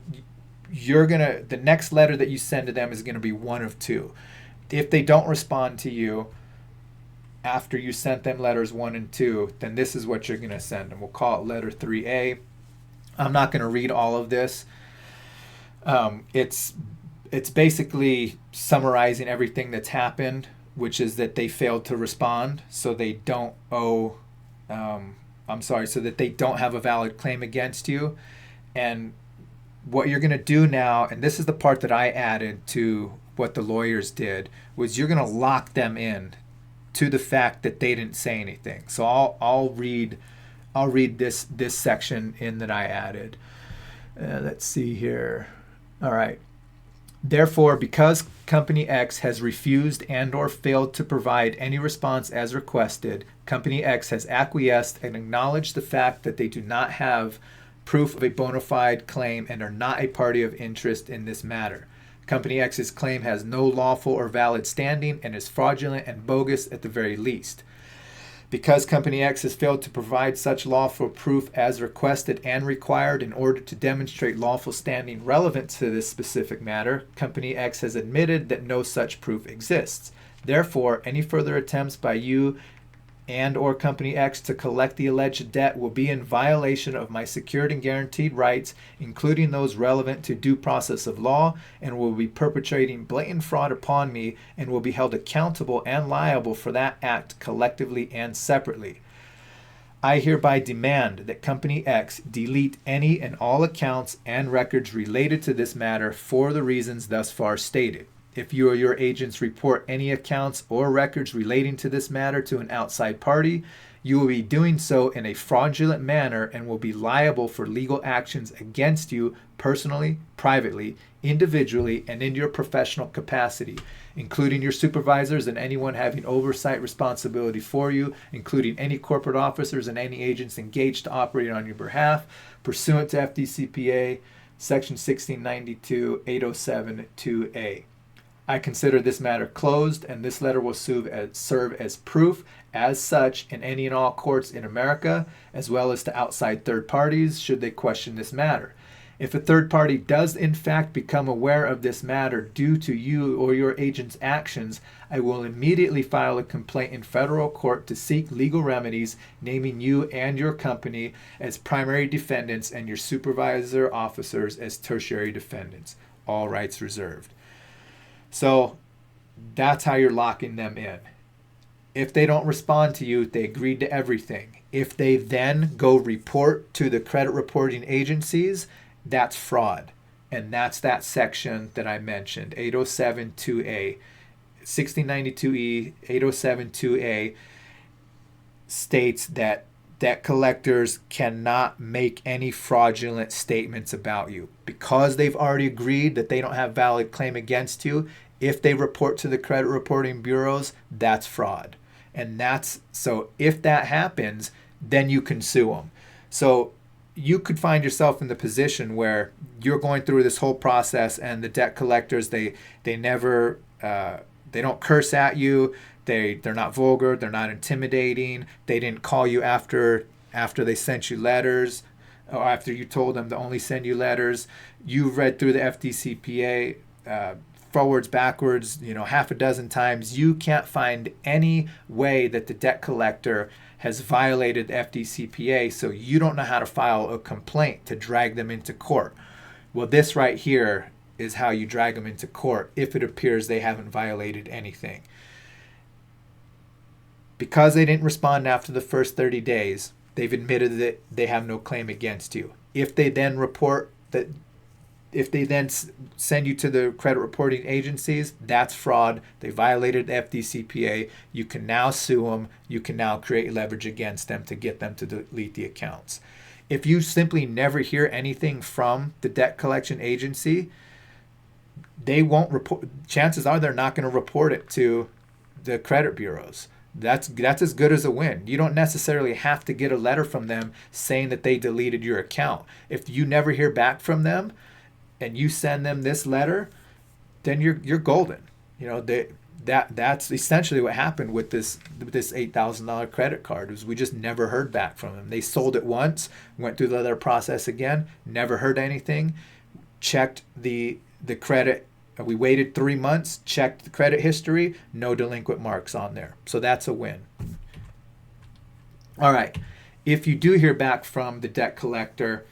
next letter that you send to them is going to be one of two. If they don't respond to you after you sent them letters 1 and 2, then this is what you're going to send them. We'll call it letter 3A. I'm not going to read all of this. It's basically summarizing everything that's happened, which is that they failed to respond, so they don't so that they don't have a valid claim against you. And what you're going to do now, and this is the part that I added to what the lawyers did, was you're going to lock them in to the fact that they didn't say anything. So I'll read this section in that I added. Let's see here. All right. Therefore, because Company X has refused and or failed to provide any response as requested, Company X has acquiesced and acknowledged the fact that they do not have proof of a bona fide claim and are not a party of interest in this matter. Company X's claim has no lawful or valid standing and is fraudulent and bogus at the very least. Because Company X has failed to provide such lawful proof as requested and required in order to demonstrate lawful standing relevant to this specific matter, Company X has admitted that no such proof exists. Therefore, any further attempts by you and or Company X to collect the alleged debt will be in violation of my secured and guaranteed rights, including those relevant to due process of law, and will be perpetrating blatant fraud upon me and will be held accountable and liable for that act collectively and separately. I hereby demand that Company X delete any and all accounts and records related to this matter for the reasons thus far stated. If you or your agents report any accounts or records relating to this matter to an outside party, you will be doing so in a fraudulent manner and will be liable for legal actions against you personally, privately, individually, and in your professional capacity, including your supervisors and anyone having oversight responsibility for you, including any corporate officers and any agents engaged to operate on your behalf, pursuant to FDCPA Section 1692, 807, 2A. I consider this matter closed, and this letter will serve as proof as such in any and all courts in America, as well as to outside third parties should they question this matter. If a third party does in fact become aware of this matter due to you or your agent's actions, I will immediately file a complaint in federal court to seek legal remedies, naming you and your company as primary defendants and your supervisor officers as tertiary defendants. All rights reserved. So that's how you're locking them in. If they don't respond to you, they agreed to everything. If they then go report to the credit reporting agencies, that's fraud. And that's that section that I mentioned, 807-2A. 1692E, 807-2A states that debt collectors cannot make any fraudulent statements about you. Because they've already agreed that they don't have valid claim against you, if they report to the credit reporting bureaus, that's fraud. And so if that happens, then you can sue them. So you could find yourself in the position where you're going through this whole process and the debt collectors, they don't curse at you. They're not vulgar. They're not intimidating. They didn't call you after they sent you letters or after you told them to only send you letters. You've read through the FDCPA forwards, backwards, half a dozen times. You can't find any way that the debt collector has violated the FDCPA, so you don't know how to file a complaint to drag them into court. Well, this right here is how you drag them into court if it appears they haven't violated anything. Because they didn't respond after the first 30 days, they've admitted that they have no claim against you. If they then send you to the credit reporting agencies, that's fraud. They violated the FDCPA. You can now sue them. You can now create leverage against them to get them to delete the accounts. If you simply never hear anything from the debt collection agency, they won't report. Chances are they're not going to report it to the credit bureaus. That's as good as a win. You don't necessarily have to get a letter from them saying that they deleted your account. If you never hear back from them, and you send them this letter, then you're golden. You know, that's essentially what happened with this $8,000 credit card. Was we just never heard back from them. They sold it once, went through the other process again, never heard anything. Checked the credit. We waited 3 months, checked the credit history, no delinquent marks on there. So that's a win. All right. If you do hear back from the debt collector,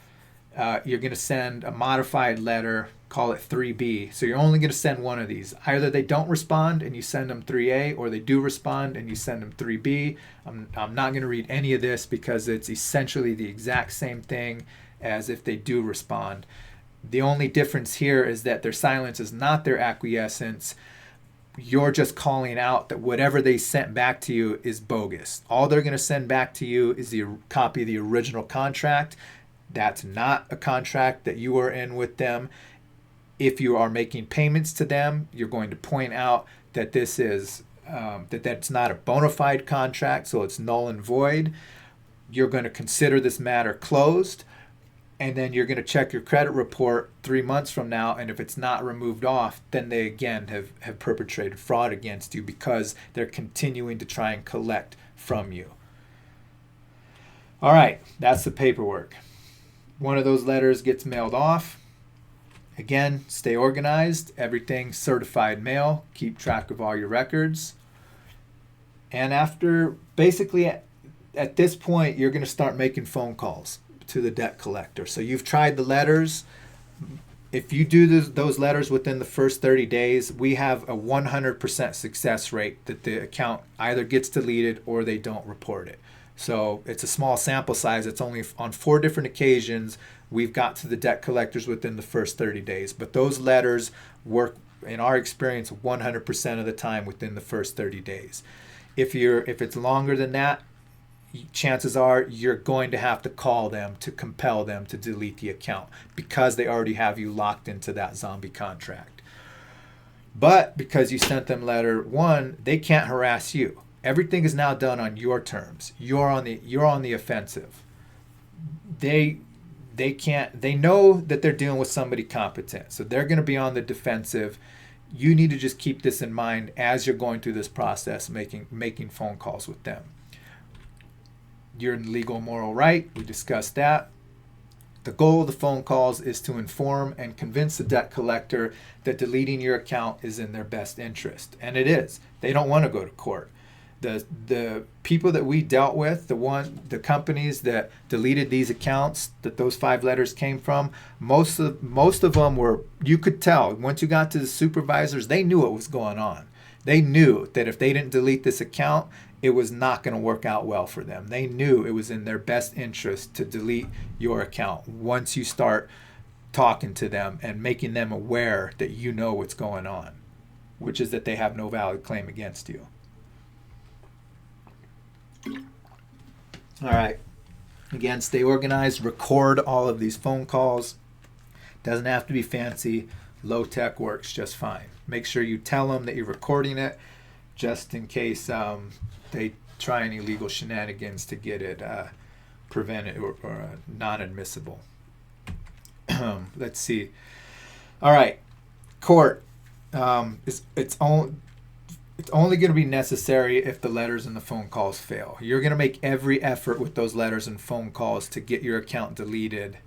you're going to send a modified letter, call it 3B. So you're only going to send one of these. Either they don't respond and you send them 3A, or they do respond and you send them 3B. I'm not going to read any of this because it's essentially the exact same thing as if they do respond. The only difference here is that their silence is not their acquiescence. You're just calling out that whatever they sent back to you is bogus. All they're going to send back to you is the copy of the original contract. That's not a contract that you are in with them. If you are making payments to them, you're going to point out that this is that's not a bona fide contract, so it's null and void. You're going to consider this matter closed, and then you're going to check your credit report 3 months from now, and if it's not removed off, then they again have perpetrated fraud against you because they're continuing to try and collect from you. All right, that's the paperwork. One of those letters gets mailed off. Again, stay organized. Everything certified mail. Keep track of all your records. And after, basically at this point, you're going to start making phone calls to the debt collector. So you've tried the letters. If you do those letters within the first 30 days, we have a 100% success rate that the account either gets deleted or they don't report it. So it's a small sample size. It's only on 4 different occasions we've got to the debt collectors within the first 30 days. But those letters work, in our experience, 100% of the time within the first 30 days. If it's longer than that, chances are you're going to have to call them to compel them to delete the account because they already have you locked into that zombie contract. But because you sent them letter 1, they can't harass you. Everything is now done on your terms. You're on the offensive. They know that they're dealing with somebody competent, so they're going to be on the defensive. You need to just keep this in mind as you're going through this process, making phone calls with them. You're in legal moral right. We discussed that. The goal of the phone calls is to inform and convince the debt collector that deleting your account is in their best interest. And it is. They don't want to go to court. The people that we dealt with, the companies that deleted these accounts that those 5 letters came from, most of them were, you could tell, once you got to the supervisors, they knew what was going on. They knew that if they didn't delete this account, it was not going to work out well for them. They knew it was in their best interest to delete your account once you start talking to them and making them aware that you know what's going on, which is that they have no valid claim against you. All right. Again, stay organized. Record all of these phone calls. Doesn't have to be fancy. Low tech works just fine. Make sure you tell them that you're recording it just in case they try any legal shenanigans to get it prevented or non-admissible. Let's see. All right. Court. It's only going to be necessary if the letters and the phone calls fail. You're going to make every effort with those letters and phone calls to get your account deleted.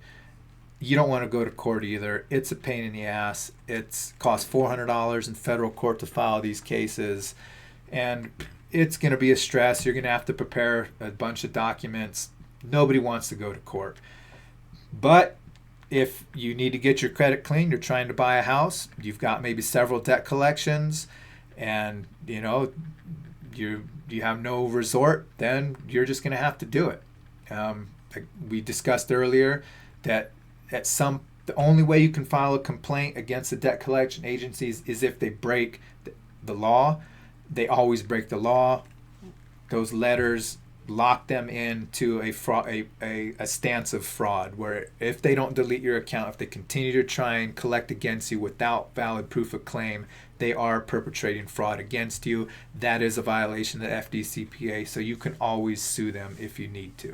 You don't want to go to court either. It's a pain in the ass. It's cost $400 in federal court to file these cases, and it's going to be a stress. You're going to have to prepare a bunch of documents. Nobody wants to go to court. But if you need to get your credit clean, you're trying to buy a house, you've got maybe several debt collections, and you have no resort, then you're just going to have to do it. We discussed earlier that the only way you can file a complaint against the debt collection agencies is if they break the law. They always break the law. Those letters lock them into a stance of fraud, where if they don't delete your account, if they continue to try and collect against you without valid proof of claim, they are perpetrating fraud against you. That is a violation of the FDCPA, so you can always sue them if you need to.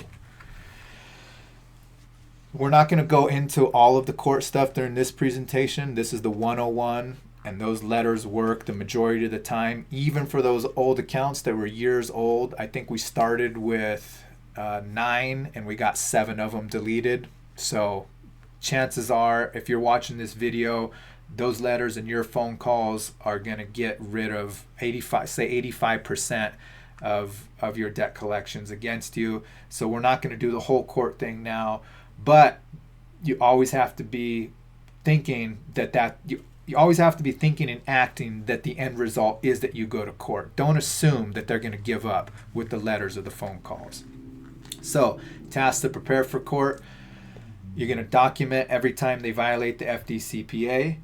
We're not going to go into all of the court stuff during this presentation. This is the 101, and those letters work the majority of the time, even for those old accounts that were years old. I think we started with 9 and we got 7 of them deleted. So chances are, if you're watching this video, those letters and your phone calls are going to get rid of 85% of your debt collections against you. So we're not going to do the whole court thing now, but you always have to be thinking you always have to be thinking and acting that the end result is that you go to court. Don't assume that they're going to give up with the letters or the phone calls. So, tasks to prepare for court. You're going to document every time they violate the FDCPA.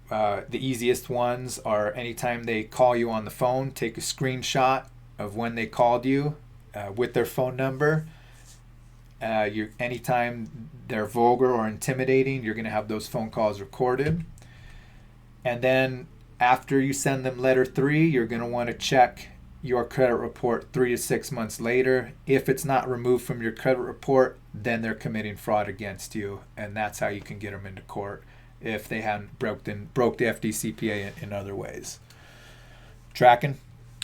The easiest ones are anytime they call you on the phone, take a screenshot of when they called you with their phone number. Anytime they're vulgar or intimidating, you're going to have those phone calls recorded. And then after you send them letter 3, you're going to want to check your credit report 3 to 6 months later. If it's not removed from your credit report, then they're committing fraud against you, and that's how you can get them into court if they hadn't broke the FDCPA in other ways. Tracking?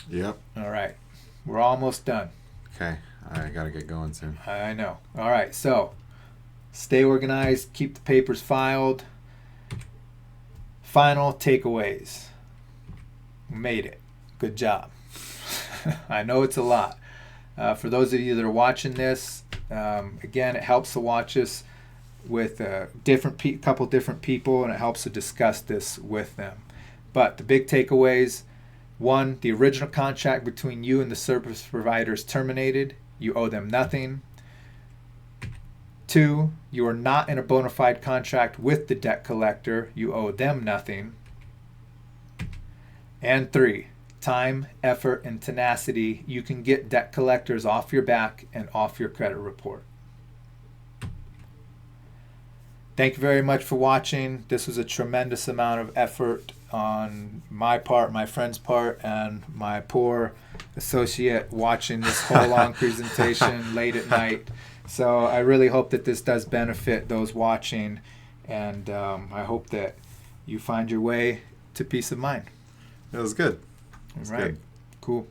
Yep. All right. We're almost done. Okay. I got to get going soon. I know. All right. So stay organized. Keep the papers filed. Final takeaways. We made it. Good job. I know it's a lot. For those of you that are watching this, again, it helps to watch us with couple different people, and it helps to discuss this with them. But the big takeaways: 1, the original contract between you and the service provider is terminated. You owe them nothing. 2, you are not in a bona fide contract with the debt collector. You owe them nothing. And 3, time, effort, and tenacity. You can get debt collectors off your back and off your credit report. Thank you very much for watching. This was a tremendous amount of effort on my part, my friend's part, and my poor associate watching this whole long presentation late at night. So I really hope that this does benefit those watching, and I hope that you find your way to peace of mind. It was good. All right. Cool.